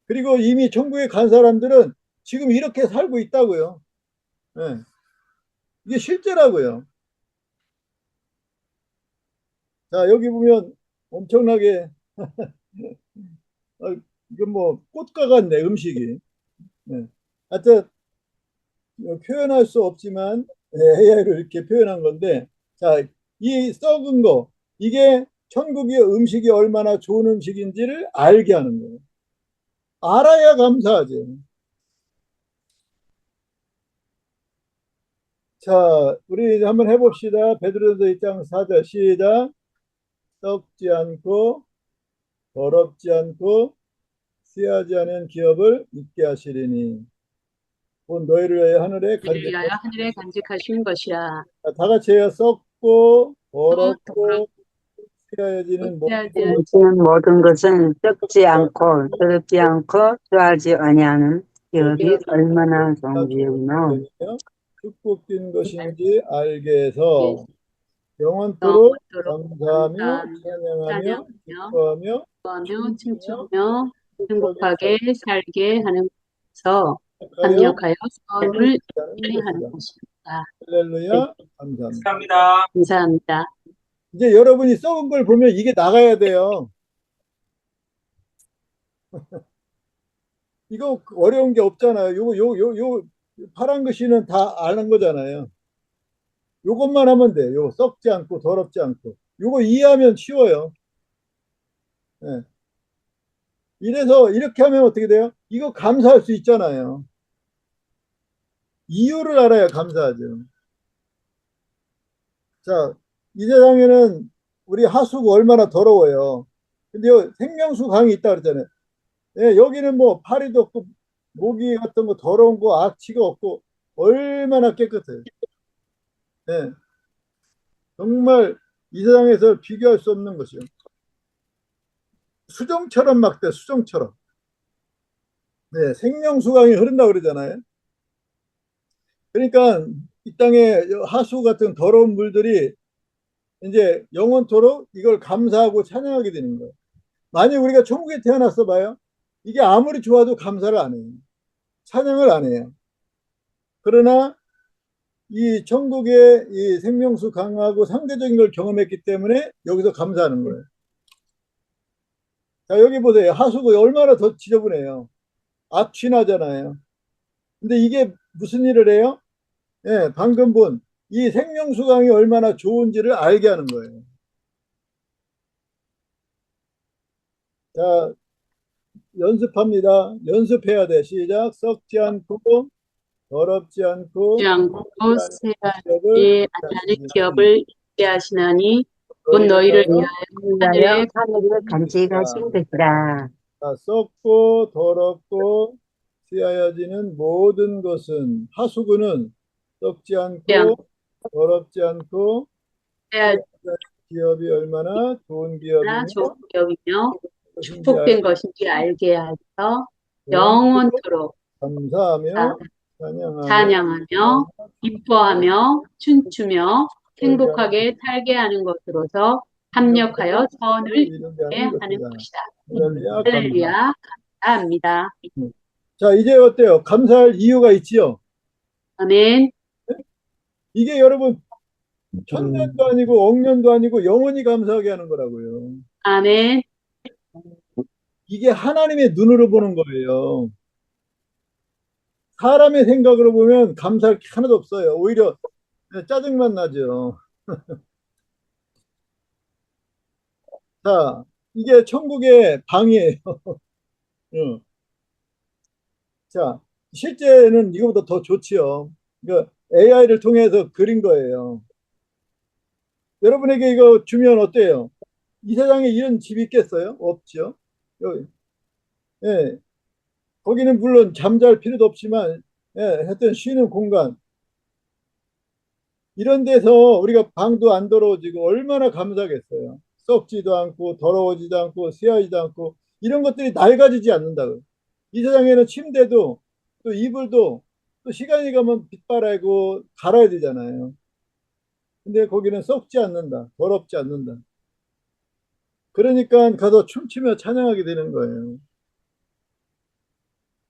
Speaker 1: 그리고 이미 천국에 간 사람들은 지금 이렇게 살고 있다고요. 예. 이게 실제라고요. 자, 여기 보면 엄청나게 이건 뭐 꽃과 같네, 음식이. 예. 하여튼 표현할 수 없지만 AI로 이렇게 표현한 건데, 자, 이 썩은 거 이게 천국의 음식이 얼마나 좋은 음식인지를 알게 하는 거예요. 알아야 감사하죠. 자, 우리 이제 한번 해봅시다. 베드로전서 2장 4절 시작. 썩지 않고 더럽지 않고 쇠하지 않은 기업을 있게 하시리니 곧 너희를 위하여 하늘에
Speaker 5: 너희를 위하여 하늘에 간직하신 것이라.
Speaker 1: 다 같이 해요. 썩고
Speaker 5: 더럽고
Speaker 1: 더럽고 쇠하여지는
Speaker 2: 지는 모든 것은 썩지 않고 더럽지 않고 쇠하지 아니하는 기업이 얼마나 좋은 기업이며
Speaker 1: 축복된 것인지 알게 해서 영원토록 감사하며 찬양하며 기뻐하며
Speaker 5: 기뻐하며 춤추며 행복하게 살게 하는 것에서
Speaker 1: 합력하여
Speaker 5: 합력하여 선을 하는 것입니다.
Speaker 1: 할렐루야. 감사합니다.
Speaker 5: 감사합니다.
Speaker 1: 이제 여러분이 썩은 걸 보면 이게 나가야 돼요. 이거 어려운 게 없잖아요. 요 파란 글씨는 다 아는 거잖아요. 요것만 하면 돼. 요 썩지 않고 더럽지 않고. 요거 이해하면 쉬워요. 예. 이래서 이렇게 하면 어떻게 돼요? 이거 감사할 수 있잖아요. 이유를 알아야 감사하죠. 자, 이 세상에는 우리 하수구 얼마나 더러워요. 근데 생명수 강이 있다 그랬잖아요. 예, 여기는 뭐 파리도 없고 모기 같은 거 더러운 거 악취가 없고 얼마나 깨끗해요. 예, 정말 이 세상에서 비교할 수 없는 것이요. 수정처럼 막 돼, 수정처럼. 네, 생명수강이 흐른다고 그러잖아요. 그러니까 이 땅에 하수 같은 더러운 물들이 이제 영원토록 이걸 감사하고 찬양하게 되는 거예요. 만약 우리가 천국에 태어났어 봐요. 이게 아무리 좋아도 감사를 안 해요. 찬양을 안 해요. 그러나 이 천국의 이 생명수 강하고 상대적인 걸 경험했기 때문에 여기서 감사하는 거예요. 자, 여기 보세요. 하수구 얼마나 더 지저분해요. 악취 나잖아요. 근데 이게 무슨 일을 해요? 예, 방금 본 이 생명수강이 얼마나 좋은지를 알게 하는 거예요. 자, 연습합니다. 연습해야 돼. 시작. 썩지 않고 더럽지 않고
Speaker 5: 세하지 아니하는 기업을 있게 하시나니 곧 너희를 위하여
Speaker 2: 위하여 하늘에 간직하신 것이라.
Speaker 1: 자, 썩고 더럽고 쇠하여지는 모든 것은 하수구는 썩지 않고 더럽지 않고
Speaker 5: 세하지
Speaker 1: 기업이 얼마나 좋은 기업이며
Speaker 5: 좋은 기업이며 축복된 것인지 알게 하여 영원토록
Speaker 1: 감사하며
Speaker 5: 찬양하며 기뻐하며 춤추며 행복하게 살게 하는 것으로서 합력하여 선을 이루게 하는 것이다. 할렐루야. 감사합니다.
Speaker 1: 자, 이제 어때요? 감사할 이유가 있지요?
Speaker 5: 아멘.
Speaker 1: 이게 여러분 천년도 아니고 억년도 아니고 영원히 감사하게 하는 거라고요.
Speaker 5: 아멘.
Speaker 1: 이게 하나님의 눈으로 보는 거예요. 사람의 생각으로 보면 감사할 게 하나도 없어요. 오히려 짜증만 나죠. 자, 이게 천국의 방이에요. 응. 자, 실제는 이거보다 더 좋지요. 그러니까 AI를 통해서 그린 거예요. 여러분에게 이거 주면 어때요? 이 세상에 이런 집이 있겠어요? 없죠. 여기, 예, 거기는 물론 잠잘 필요도 없지만, 예, 하여튼 쉬는 공간. 이런 데서 우리가 방도 안 더러워지고 얼마나 감사하겠어요. 썩지도 않고 더러워지도 않고 쇠하지도 않고 이런 것들이 낡아지지 않는다고요. 이 세상에는 침대도 또 이불도 또 시간이 가면 빛바라고 갈아야 되잖아요. 근데 거기는 썩지 않는다. 더럽지 않는다. 그러니까 가서 춤추며 찬양하게 되는 거예요.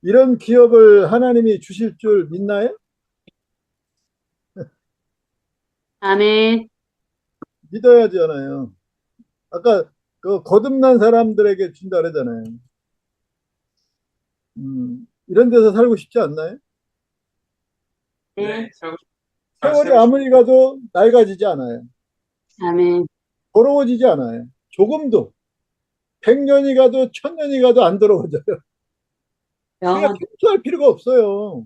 Speaker 1: 이런 기업을 하나님이 주실 줄 믿나요?
Speaker 5: 아멘.
Speaker 1: 믿어야 하잖아요. 아까 그 거듭난 사람들에게 준다 그러잖아요. 이런 데서 살고 싶지 않나요?
Speaker 5: 네.
Speaker 1: 세월이 아무리 가도 낡아지지 않아요.
Speaker 5: 아멘.
Speaker 1: 더러워지지 않아요. 조금도. 100년이 가도 1000년이 가도 안 더러워져요. 우리가
Speaker 5: 영원.
Speaker 1: 청소할 필요가 없어요.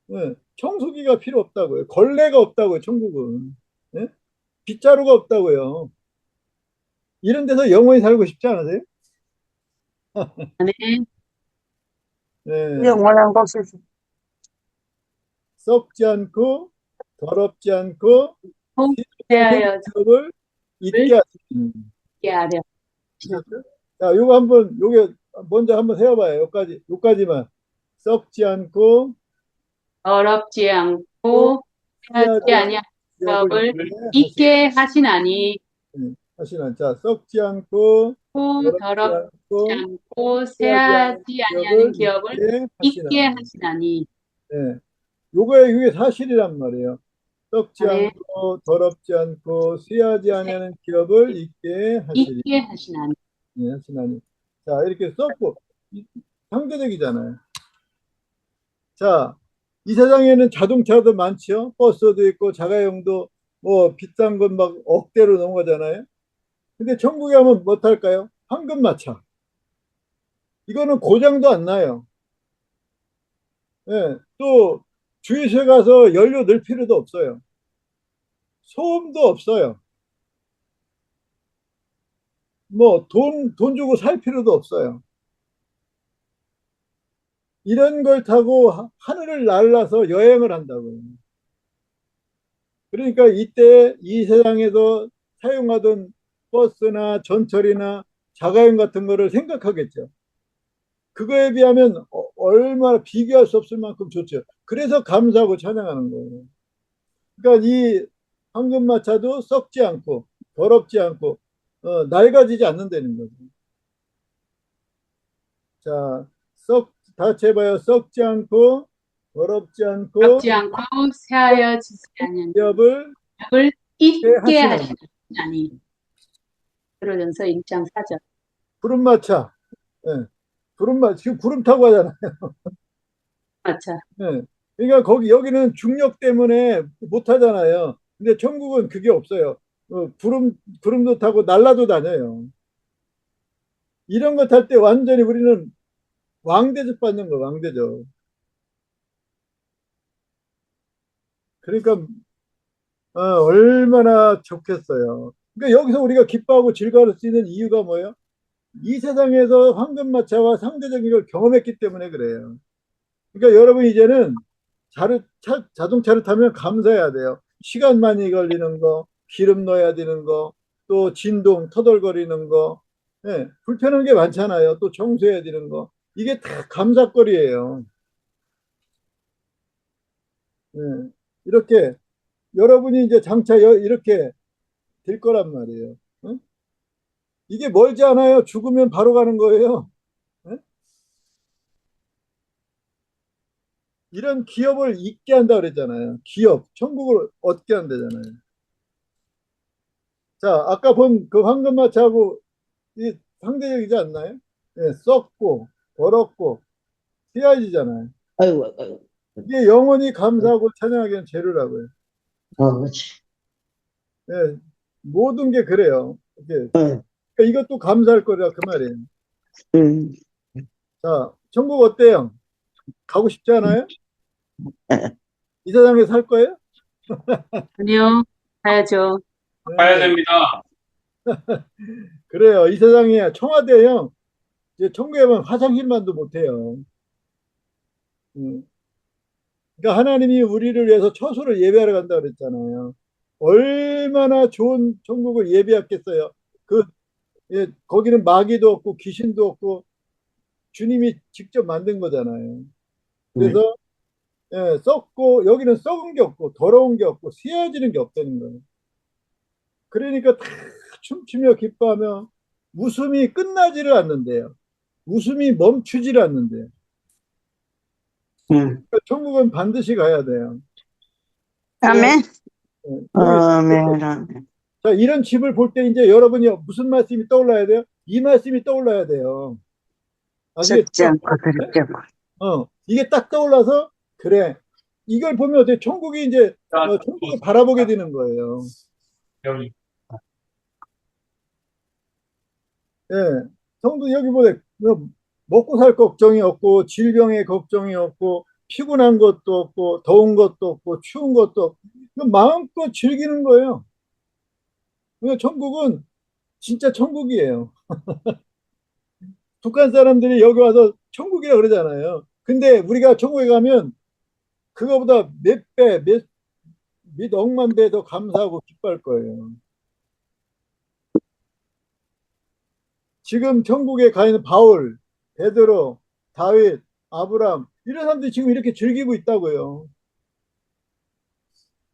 Speaker 1: 네, 청소기가 필요 없다고요. 걸레가 없다고요, 천국은. 네? 빗자루가 없다고요. 이런 데서 영원히 살고 싶지 않으세요?
Speaker 5: 아멘.
Speaker 1: 네,
Speaker 2: 영원한 곳에서
Speaker 1: 썩지 않고 더럽지 않고
Speaker 5: 대하여
Speaker 1: 생명을 잊게 하시는.
Speaker 5: 주게 하려.
Speaker 1: 자, 요거 한번, 요게 먼저 한번 세워봐요. 요까지만. 썩지 않고
Speaker 5: 더럽지 않고 하지 아니한 기업을 잊게 하시나니
Speaker 1: 하시는. 자, 썩지 않고 더럽지
Speaker 5: 더럽지
Speaker 1: 않고
Speaker 5: 않고
Speaker 1: 쇠하지 않은
Speaker 5: 새하지 아니하는
Speaker 1: 기업을
Speaker 5: 기업을
Speaker 1: 잊게
Speaker 5: 잊게
Speaker 1: 하시나니.
Speaker 5: 하시나니.
Speaker 1: 예. 이게 사실이란 말이에요. 썩지
Speaker 5: 아멘.
Speaker 1: 않고 더럽지 않고 쇠하지 아니하는 기업을 잊게 하시리.
Speaker 5: 잊게 하시나니.
Speaker 1: 예, 하시나니. 자, 이렇게 썼고 상대적이잖아요. 자, 이 세상에는 자동차도 많죠. 버스도 있고 자가용도 뭐 비싼 건 막 억대로 넘어가잖아요. 근데 천국에 하면 뭐 탈까요? 황금마차. 이거는 고장도 안 나요. 예, 또 주유소에 가서 연료 넣을 필요도 없어요. 소음도 없어요. 뭐 돈 주고 살 필요도 없어요. 이런 걸 타고 하늘을 날아서 여행을 한다고요. 그러니까 이때 이 세상에서 사용하던 버스나 전철이나 자가용 같은 거를 생각하겠죠. 그거에 비하면 얼마나 비교할 수 없을 만큼 좋죠. 그래서 감사하고 찬양하는 거예요. 그러니까 이 황금마차도 썩지 않고 더럽지 않고 낡아지지 않는다는 거죠. 자, 다 같이 해봐요. 썩지 않고 더럽지 않고
Speaker 5: 더럽지 않고 새하여지지 아니하는
Speaker 1: 기업을
Speaker 5: 기업을 잊게
Speaker 1: 하시나니.
Speaker 5: 하시나니. 고린도전서 1장 4절.
Speaker 1: 구름마차. 예. 지금 구름 타고 가잖아요.
Speaker 5: 맞아.
Speaker 1: 예. 그러니까 여기는 중력 때문에 못 하잖아요. 근데 천국은 그게 없어요. 구름도 타고 날라도 다녀요. 이런 거 탈 때 완전히 우리는 왕대접 받는 거, 왕대접. 그러니까 얼마나 좋겠어요. 그러니까 여기서 우리가 기뻐하고 즐거울 수 있는 이유가 뭐예요? 이 세상에서 황금마차와 상대적인 걸 경험했기 때문에 그래요. 그러니까 여러분 이제는 자동차를 타면 감사해야 돼요. 시간 많이 걸리는 거, 기름 넣어야 되는 거, 또 진동, 터덜거리는 거, 예, 불편한 게 많잖아요. 또 청소해야 되는 거. 이게 다 감사거리예요. 예, 이렇게 여러분이 이제 장차 이렇게 될 거란 말이에요. 응? 이게 멀지 않아요. 죽으면 바로 가는 거예요. 응? 이런 기업을 잊게 한다 그랬잖아요. 기업, 천국을 얻게 한다잖아요. 자, 아까 본 그 황금마차하고 이 상대적이지 않나요? 예, 썩고 더럽고 휘어지잖아요.
Speaker 6: 아이고, 아이고.
Speaker 1: 이게 영원히 감사하고 찬양하기는 재료라고요.
Speaker 6: 그렇지.
Speaker 1: 예, 모든 게 그래요. 이게
Speaker 6: 응.
Speaker 1: 그러니까 이것도 감사할 거라 그 말이에요.
Speaker 2: 음.
Speaker 1: 자, 천국 어때요? 가고 싶지 않아요? 이 세상에 살 거예요?
Speaker 5: 아니요, 가야죠.
Speaker 6: 가야
Speaker 1: 네,
Speaker 6: 됩니다.
Speaker 1: 그래요. 이 세상에 청와대요. 이제 천국에 가면 화장실만도 못해요. 음. 그러니까 하나님이 우리를 위해서 처소를 예배하러 간다 그랬잖아요. 얼마나 좋은 천국을 예배했겠어요. 그, 예, 거기는 마귀도 없고 귀신도 없고 주님이 직접 만든 거잖아요. 그래서 예, 썩고 여기는 썩은 게 없고 더러운 게 없고 쓰여지는 게 없다는 거예요. 그러니까 다 춤추며 기뻐하며 웃음이 끝나지를 않는데요. 웃음이 멈추지를 않는데요. 그러니까 천국은 반드시 가야 돼요.
Speaker 2: 아멘.
Speaker 1: 예,
Speaker 2: 아멘. 아멘.
Speaker 1: 자, 이런 집을 볼 때 이제 여러분이 무슨 말씀이 떠올라야 돼요? 이 말씀이 떠올라야 돼요.
Speaker 2: 썩지
Speaker 1: 아시겠죠?
Speaker 2: 않고 더럽지 않고.
Speaker 1: 이게 딱 떠올라서 그래. 이걸 보면 어때? 천국이 이제 천국을 바라보게 되는 거예요.
Speaker 6: 여기.
Speaker 1: 예. 성도 여기 보래. 먹고 살 걱정이 없고 질병의 걱정이 없고 피곤한 것도 없고 더운 것도 없고 추운 것도 없고 마음껏 즐기는 거예요. 그러니까 천국은 진짜 천국이에요. 북한 사람들이 여기 와서 천국이라 그러잖아요. 근데 우리가 천국에 가면 그거보다 몇 배, 몇 억만 배 더 감사하고 기뻐할 거예요. 지금 천국에 가 있는 바울, 베드로, 다윗, 아브람 이런 사람들이 지금 이렇게 즐기고 있다고요.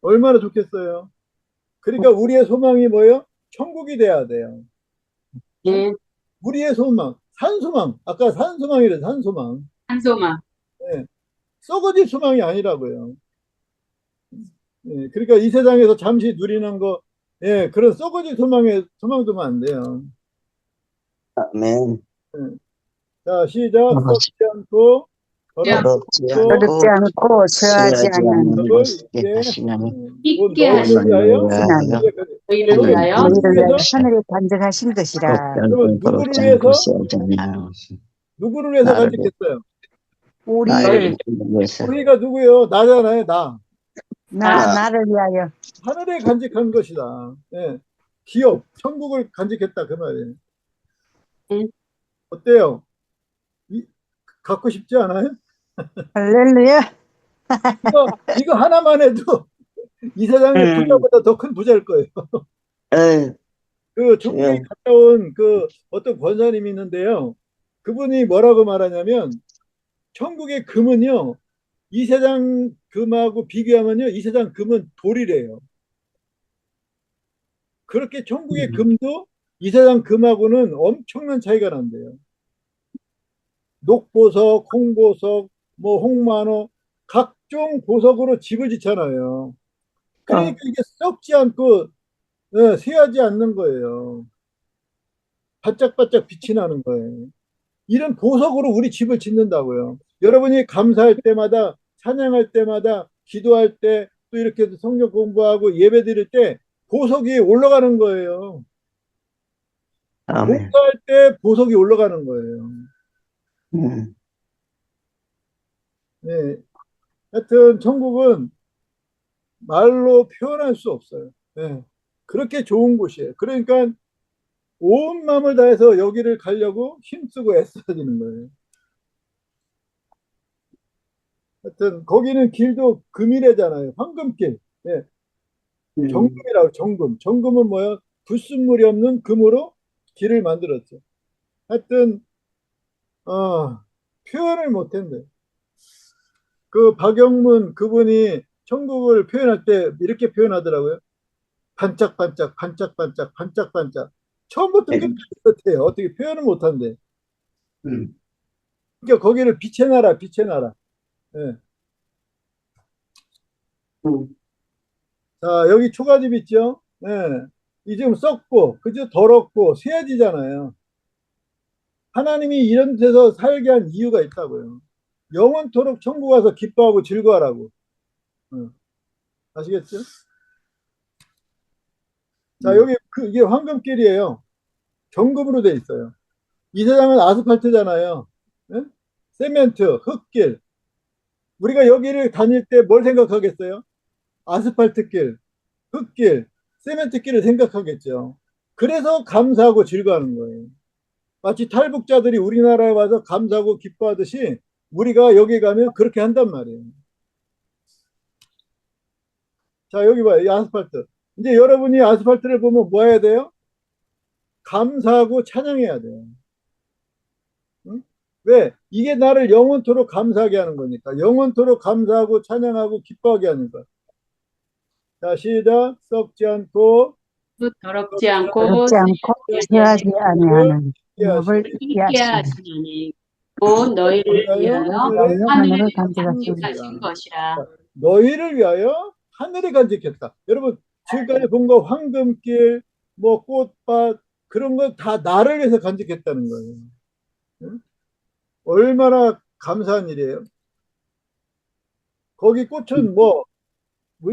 Speaker 1: 얼마나 좋겠어요. 그러니까 우리의 소망이 뭐예요? 천국이 돼야 돼요.
Speaker 5: 예,
Speaker 1: 우리의 소망, 산소망. 아까 산소망이래, 산소망.
Speaker 5: 한소마.
Speaker 1: 예, 썩어질 소망이 아니라고요. 예, 그러니까 이 세상에서 잠시 누리는 거, 예, 그런 썩어질 소망 두면 안 돼요.
Speaker 2: 아멘.
Speaker 1: 예. 자, 시작. 썩지 않고
Speaker 2: 더럽지
Speaker 1: 더럽지 않고
Speaker 2: 않고 처하지 않는
Speaker 1: 걸 있게
Speaker 5: 있게
Speaker 1: 너희를
Speaker 5: 하시는
Speaker 1: 위하여
Speaker 2: 신앙이
Speaker 5: 저희를
Speaker 1: 그러면
Speaker 5: 위하여
Speaker 1: 누구를 위해서?
Speaker 2: 하늘에 간직하신 것이라.
Speaker 1: 그러면 누구를 위해서? 누구를 위해서
Speaker 2: 나를
Speaker 1: 간직했어요?
Speaker 2: 우리를
Speaker 1: 우리가 누구예요? 나잖아요, 나.
Speaker 2: 나를 위하여.
Speaker 1: 하늘에 간직한 것이다. 예. 기업, 천국을 간직했다 그 말이에요. 어때요? 갖고 싶지 않아요?
Speaker 2: 할렐루야.
Speaker 1: 이거 하나만 해도 이 세상의 부자보다 더 큰 부자일 거예요. 그 천국에 갔다 온 그 어떤 권사님이 있는데요. 그분이 뭐라고 말하냐면 천국의 금은요. 이 세상 금하고 비교하면요. 이 세상 금은 돌이래요. 그렇게 천국의 금도 이 세상 금하고는 엄청난 차이가 난대요. 녹보석, 홍보석, 뭐 홍만호 각종 보석으로 집을 짓잖아요. 그러니까 이게 썩지 않고 새하지 않는 거예요. 반짝반짝 빛이 나는 거예요. 이런 보석으로 우리 집을 짓는다고요. 여러분이 감사할 때마다 찬양할 때마다 기도할 때 또 이렇게 성경 공부하고 예배 드릴 때 보석이 올라가는 거예요. 봉사할 때 보석이 올라가는 거예요. 네. 하여튼 천국은 말로 표현할 수 없어요. 네. 그렇게 좋은 곳이에요. 그러니까 온 마음을 다해서 여기를 가려고 힘쓰고 애써야 되는 거예요. 하여튼 거기는 길도 금이래잖아요. 황금길. 네. 정금이라고 정금. 정금은 뭐야? 불순물이 없는 금으로 길을 만들었죠. 하여튼 표현을 못했네. 그 박영문 그분이 천국을 표현할 때 이렇게 표현하더라고요. 반짝반짝, 반짝반짝, 반짝반짝. 처음부터 끝까지 그렇대요. 어떻게 표현을 못한대. 그러니까 거기를 빛의 나라, 빛의 나라. 예. 자, 여기 초가집 있죠? 예. 이 지금 썩고, 그죠? 더럽고, 쇠해지잖아요. 하나님이 이런 데서 살게 한 이유가 있다고요. 영원토록 천국 가서 기뻐하고 즐거워하라고. 아시겠죠? 자, 여기 이게 황금길이에요. 정금으로 돼 있어요. 이 세상은 아스팔트잖아요. 예? 세멘트, 흙길. 우리가 여기를 다닐 때 뭘 생각하겠어요? 아스팔트길, 흙길, 세멘트길을 생각하겠죠. 그래서 감사하고 즐거워하는 거예요. 마치 탈북자들이 우리나라에 와서 감사하고 기뻐하듯이 우리가 여기 가면 그렇게 한단 말이에요. 자, 여기 봐요. 이 아스팔트. 이제 여러분이 아스팔트를 보면 뭐 해야 돼요? 감사하고 찬양해야 돼요. 응? 왜? 이게 나를 영원토록 감사하게 하는 거니까. 영원토록 감사하고 찬양하고 기뻐하게 하는 거야. 자, 시작. 썩지 않고
Speaker 5: 더럽지 않고
Speaker 2: 더럽지 않고 취하지 아니하는 기업을
Speaker 5: 있게
Speaker 2: 잊게 하시니
Speaker 5: 하시니 곧 너희를 위하여
Speaker 2: 하늘을
Speaker 5: 하늘을
Speaker 2: 간직하시니
Speaker 5: 간직하신 것이라.
Speaker 1: 너희를 위하여 하늘에 간직했다. 여러분, 지금까지 본 거 황금길, 뭐 꽃밭 그런 거 다 나를 위해서 간직했다는 거예요. 응? 얼마나 감사한 일이에요. 거기 꽃은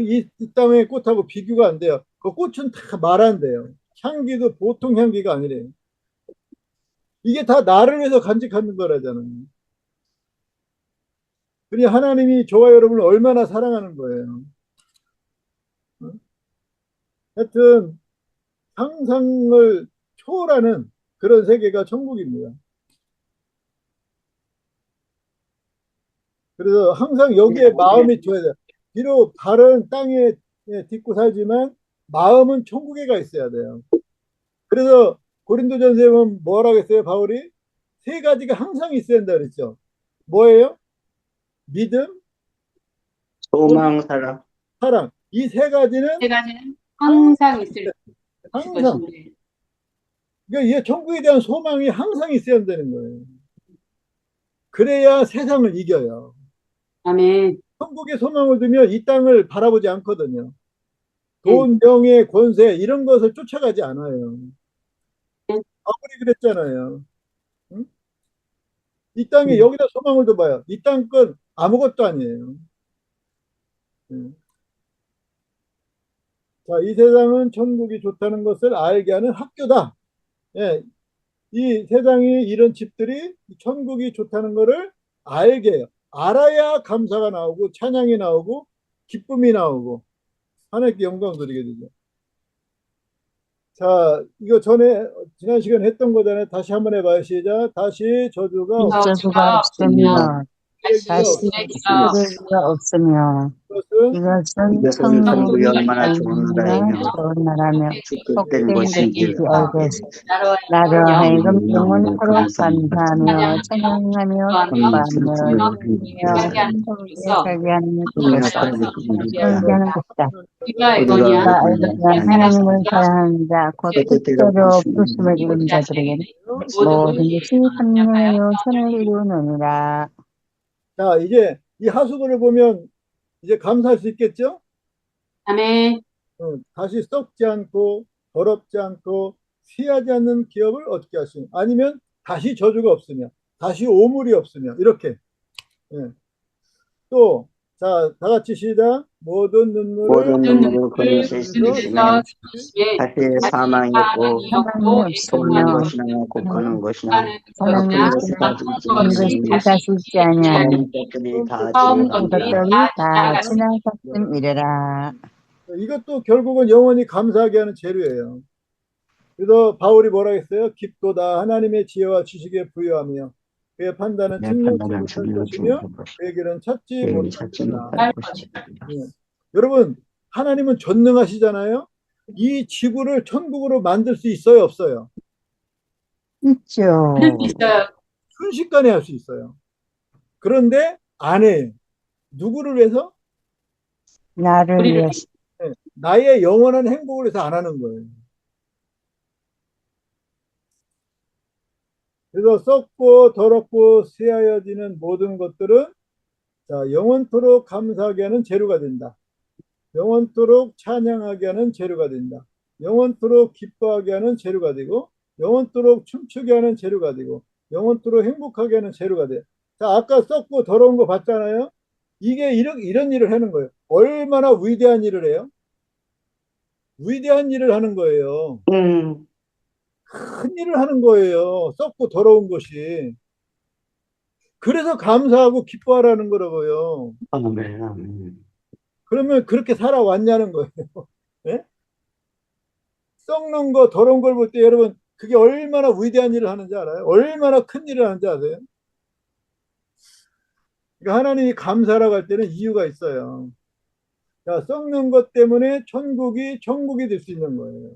Speaker 1: 이 땅의 꽃하고 비교가 안 돼요. 그 꽃은 다 말한대요. 향기도 보통 향기가 아니래요. 이게 다 나를 위해서 간직하는 거라잖아요. 그러니 하나님이 저와 여러분을 얼마나 사랑하는 거예요. 응? 하여튼 상상을 초월하는 그런 세계가 천국입니다. 그래서 항상 여기에 마음이 줘야 돼요. 비록 발은 땅에 딛고 살지만 마음은 천국에 가 있어야 돼요. 그래서 고린도전서에 보면 뭐라고 했어요, 바울이? 세 가지가 항상 있어야 된다 그랬죠. 뭐예요? 믿음,
Speaker 6: 소망, 사랑.
Speaker 1: 사랑. 이 세 가지는
Speaker 5: 세 가지는 항상 있을
Speaker 1: 항상.
Speaker 5: 것인데.
Speaker 1: 그러니까 이 천국에 대한 소망이 항상 있어야 한다는 거예요. 그래야 세상을 이겨요.
Speaker 5: 아멘.
Speaker 1: 천국에 소망을 두면 이 땅을 바라보지 않거든요. 돈, 명예, 권세 이런 것을 쫓아가지 않아요. 바울이 그랬잖아요. 응? 이 땅에 여기다 소망을 둬봐요. 이 땅 건 아무것도 아니에요. 응. 자, 이 세상은 천국이 좋다는 것을 알게 하는 학교다. 예, 이 세상이 이런 집들이 천국이 좋다는 것을 알게 해요. 알아야 감사가 나오고 찬양이 나오고 기쁨이 나오고 하나님께 영광 드리게 되죠. 자, 이거 전에 지난 시간에 했던 거잖아요. 다시 한번 해봐요. 시작. 다시 저주가
Speaker 2: 저주가 없으며 다시
Speaker 5: 쓰레기가
Speaker 2: 쓰레기가 없으며
Speaker 1: 없것은
Speaker 2: 이것은
Speaker 6: 이것은
Speaker 2: 천국이
Speaker 6: 천국이 얼마나 좋은 나라이며
Speaker 2: 좋은 나라며
Speaker 6: 축복된
Speaker 2: 복된
Speaker 6: 것인지
Speaker 2: 것인지 알겠어.
Speaker 5: 나로
Speaker 2: 나로 하여금
Speaker 6: 영원히
Speaker 2: 영원토록
Speaker 6: 감사하며
Speaker 2: 감사하며 찬양하며 기뻐하며
Speaker 5: 살게
Speaker 2: 행복하게
Speaker 5: 하는
Speaker 2: 살게 하는
Speaker 6: 우리가
Speaker 2: 것이다.
Speaker 6: 살고
Speaker 2: 살게 하는 것이다.
Speaker 5: 우리가
Speaker 6: 우리가
Speaker 5: 알거니와
Speaker 2: 우리가 알거니와 하나님을 사랑하는 자, 곧 뜻대로 부르심을
Speaker 5: 이곳
Speaker 2: 이룬
Speaker 5: 자식에게
Speaker 2: 자들에게는
Speaker 5: 모든
Speaker 2: 모든 것이 합력하여 선을 이루느니라.
Speaker 1: 자, 이제 이 하수구를 보면 이제 감사할 수 있겠죠?
Speaker 5: 아멘.
Speaker 1: 다시 썩지 않고 더럽지 않고 휘하지 않는 기업을 얻게 하시며 아니면 다시 저주가 없으며 다시 오물이 없으며 이렇게. 예. 또, 자, 다 같이 시작. 모든 눈물을
Speaker 6: 모든 눈물을 거리실 수 있으면 다시 사망이 없고
Speaker 2: 사망이
Speaker 6: 돌는
Speaker 2: 없으며
Speaker 6: 것이나 곡하는 것이나
Speaker 2: 사망이
Speaker 6: 아픈 것이
Speaker 2: 없으며
Speaker 6: 다시 있지
Speaker 2: 아픈 것이
Speaker 6: 않으니
Speaker 2: 다시 있지 아니하니
Speaker 6: 처음 것들이 다
Speaker 5: 처음
Speaker 6: 지나간
Speaker 5: 것들이
Speaker 6: 다
Speaker 2: 이것들이 다 지나갔음 이래라.
Speaker 1: 이것도 결국은 영원히 감사하게 하는 재료예요. 그래서 바울이 뭐라 했어요? 깊도다 하나님의 지혜와 지식에 부여하며 그의 판단은
Speaker 6: 내
Speaker 1: 측량치
Speaker 6: 판단은
Speaker 1: 못할
Speaker 6: 주님을
Speaker 1: 것이며
Speaker 6: 주는 것이
Speaker 1: 그의 길은 찾지
Speaker 6: 계획이 찾지
Speaker 1: 못하리라.
Speaker 6: 못할 것이다.
Speaker 1: 예. 여러분, 하나님은 전능하시잖아요. 이 지구를 천국으로 만들 수 있어요, 없어요?
Speaker 2: 있죠.
Speaker 5: 있어요.
Speaker 1: 순식간에 할 수 있어요. 그런데 안 해요. 누구를 위해서?
Speaker 2: 나를
Speaker 5: 우리를
Speaker 2: 위해서.
Speaker 1: 예. 나의 영원한 행복을 위해서 안 하는 거예요. 그래서 썩고 더럽고 쇠하여지는 모든 것들은 자, 영원토록 감사하게 하는 재료가 된다. 영원토록 찬양하게 하는 재료가 된다. 영원토록 기뻐하게 하는 재료가 되고 영원토록 춤추게 하는 재료가 되고 영원토록 행복하게 하는 재료가 돼. 자, 아까 썩고 더러운 거 봤잖아요. 이게 이런 일을 하는 거예요. 얼마나 위대한 일을 해요? 위대한 일을 하는 거예요. 큰 일을 하는 거예요. 썩고 더러운 것이. 그래서 감사하고 기뻐하라는 거라고요.
Speaker 6: 아멘, 아멘.
Speaker 1: 그러면 그렇게 살아왔냐는 거예요. 예? 썩는 거, 더러운 걸 볼 때 여러분, 그게 얼마나 위대한 일을 하는지 알아요? 얼마나 큰 일을 하는지 아세요? 그러니까 하나님이 감사라고 할 때는 이유가 있어요. 자, 썩는 것 때문에 천국이 될 수 있는 거예요.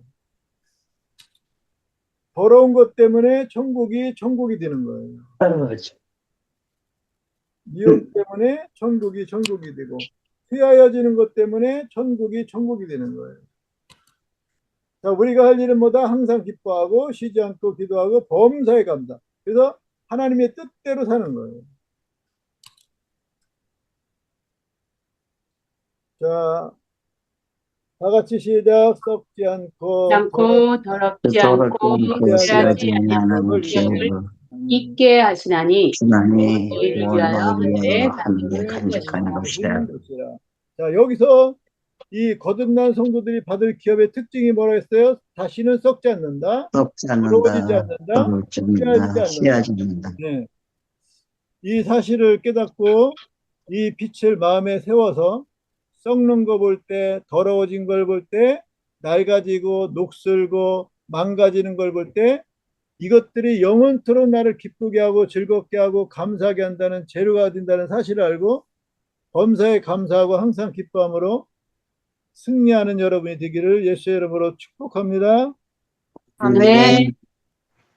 Speaker 1: 더러운 것 때문에 천국이 되는 거예요.
Speaker 6: 그렇죠.
Speaker 1: 미움 때문에 천국이 되고, 휘하여지는 것 때문에 천국이 되는 거예요. 자, 우리가 할 일은 뭐다? 항상 기뻐하고, 쉬지 않고 기도하고, 범사에 감사. 그래서 하나님의 뜻대로 사는 거예요. 자, 다 같이 시작. 썩지 않고,
Speaker 5: 않고 더럽지 않고
Speaker 6: 시하지
Speaker 5: 취하지
Speaker 6: 않는
Speaker 5: 않는
Speaker 6: 기업을
Speaker 5: 기업을 있게 하시나니
Speaker 6: 주나니
Speaker 5: 너희를 위하여 하늘에
Speaker 6: 하늘에 간직하는 것이라.
Speaker 1: 자, 여기서 이 거듭난 성도들이 받을 기업의 특징이 뭐라 했어요? 다시는 썩지 않는다,
Speaker 6: 썩지
Speaker 1: 더러워지지
Speaker 6: 않는다,
Speaker 1: 않는다,
Speaker 6: 더럽지
Speaker 1: 취하지
Speaker 6: 않는다,
Speaker 1: 않는다.
Speaker 6: 시하지 않는다.
Speaker 1: 네. 이 사실을 깨닫고 이 빛을 마음에 세워서 썩는 거 볼 때, 더러워진 걸 볼 때, 낡아지고 녹슬고 망가지는 걸 볼 때 이것들이 영원토록 나를 기쁘게 하고 즐겁게 하고 감사하게 한다는 재료가 된다는 사실을 알고 범사에 감사하고 항상 기뻐함으로 승리하는 여러분이 되기를 예수의 이름으로 축복합니다.
Speaker 5: 아멘.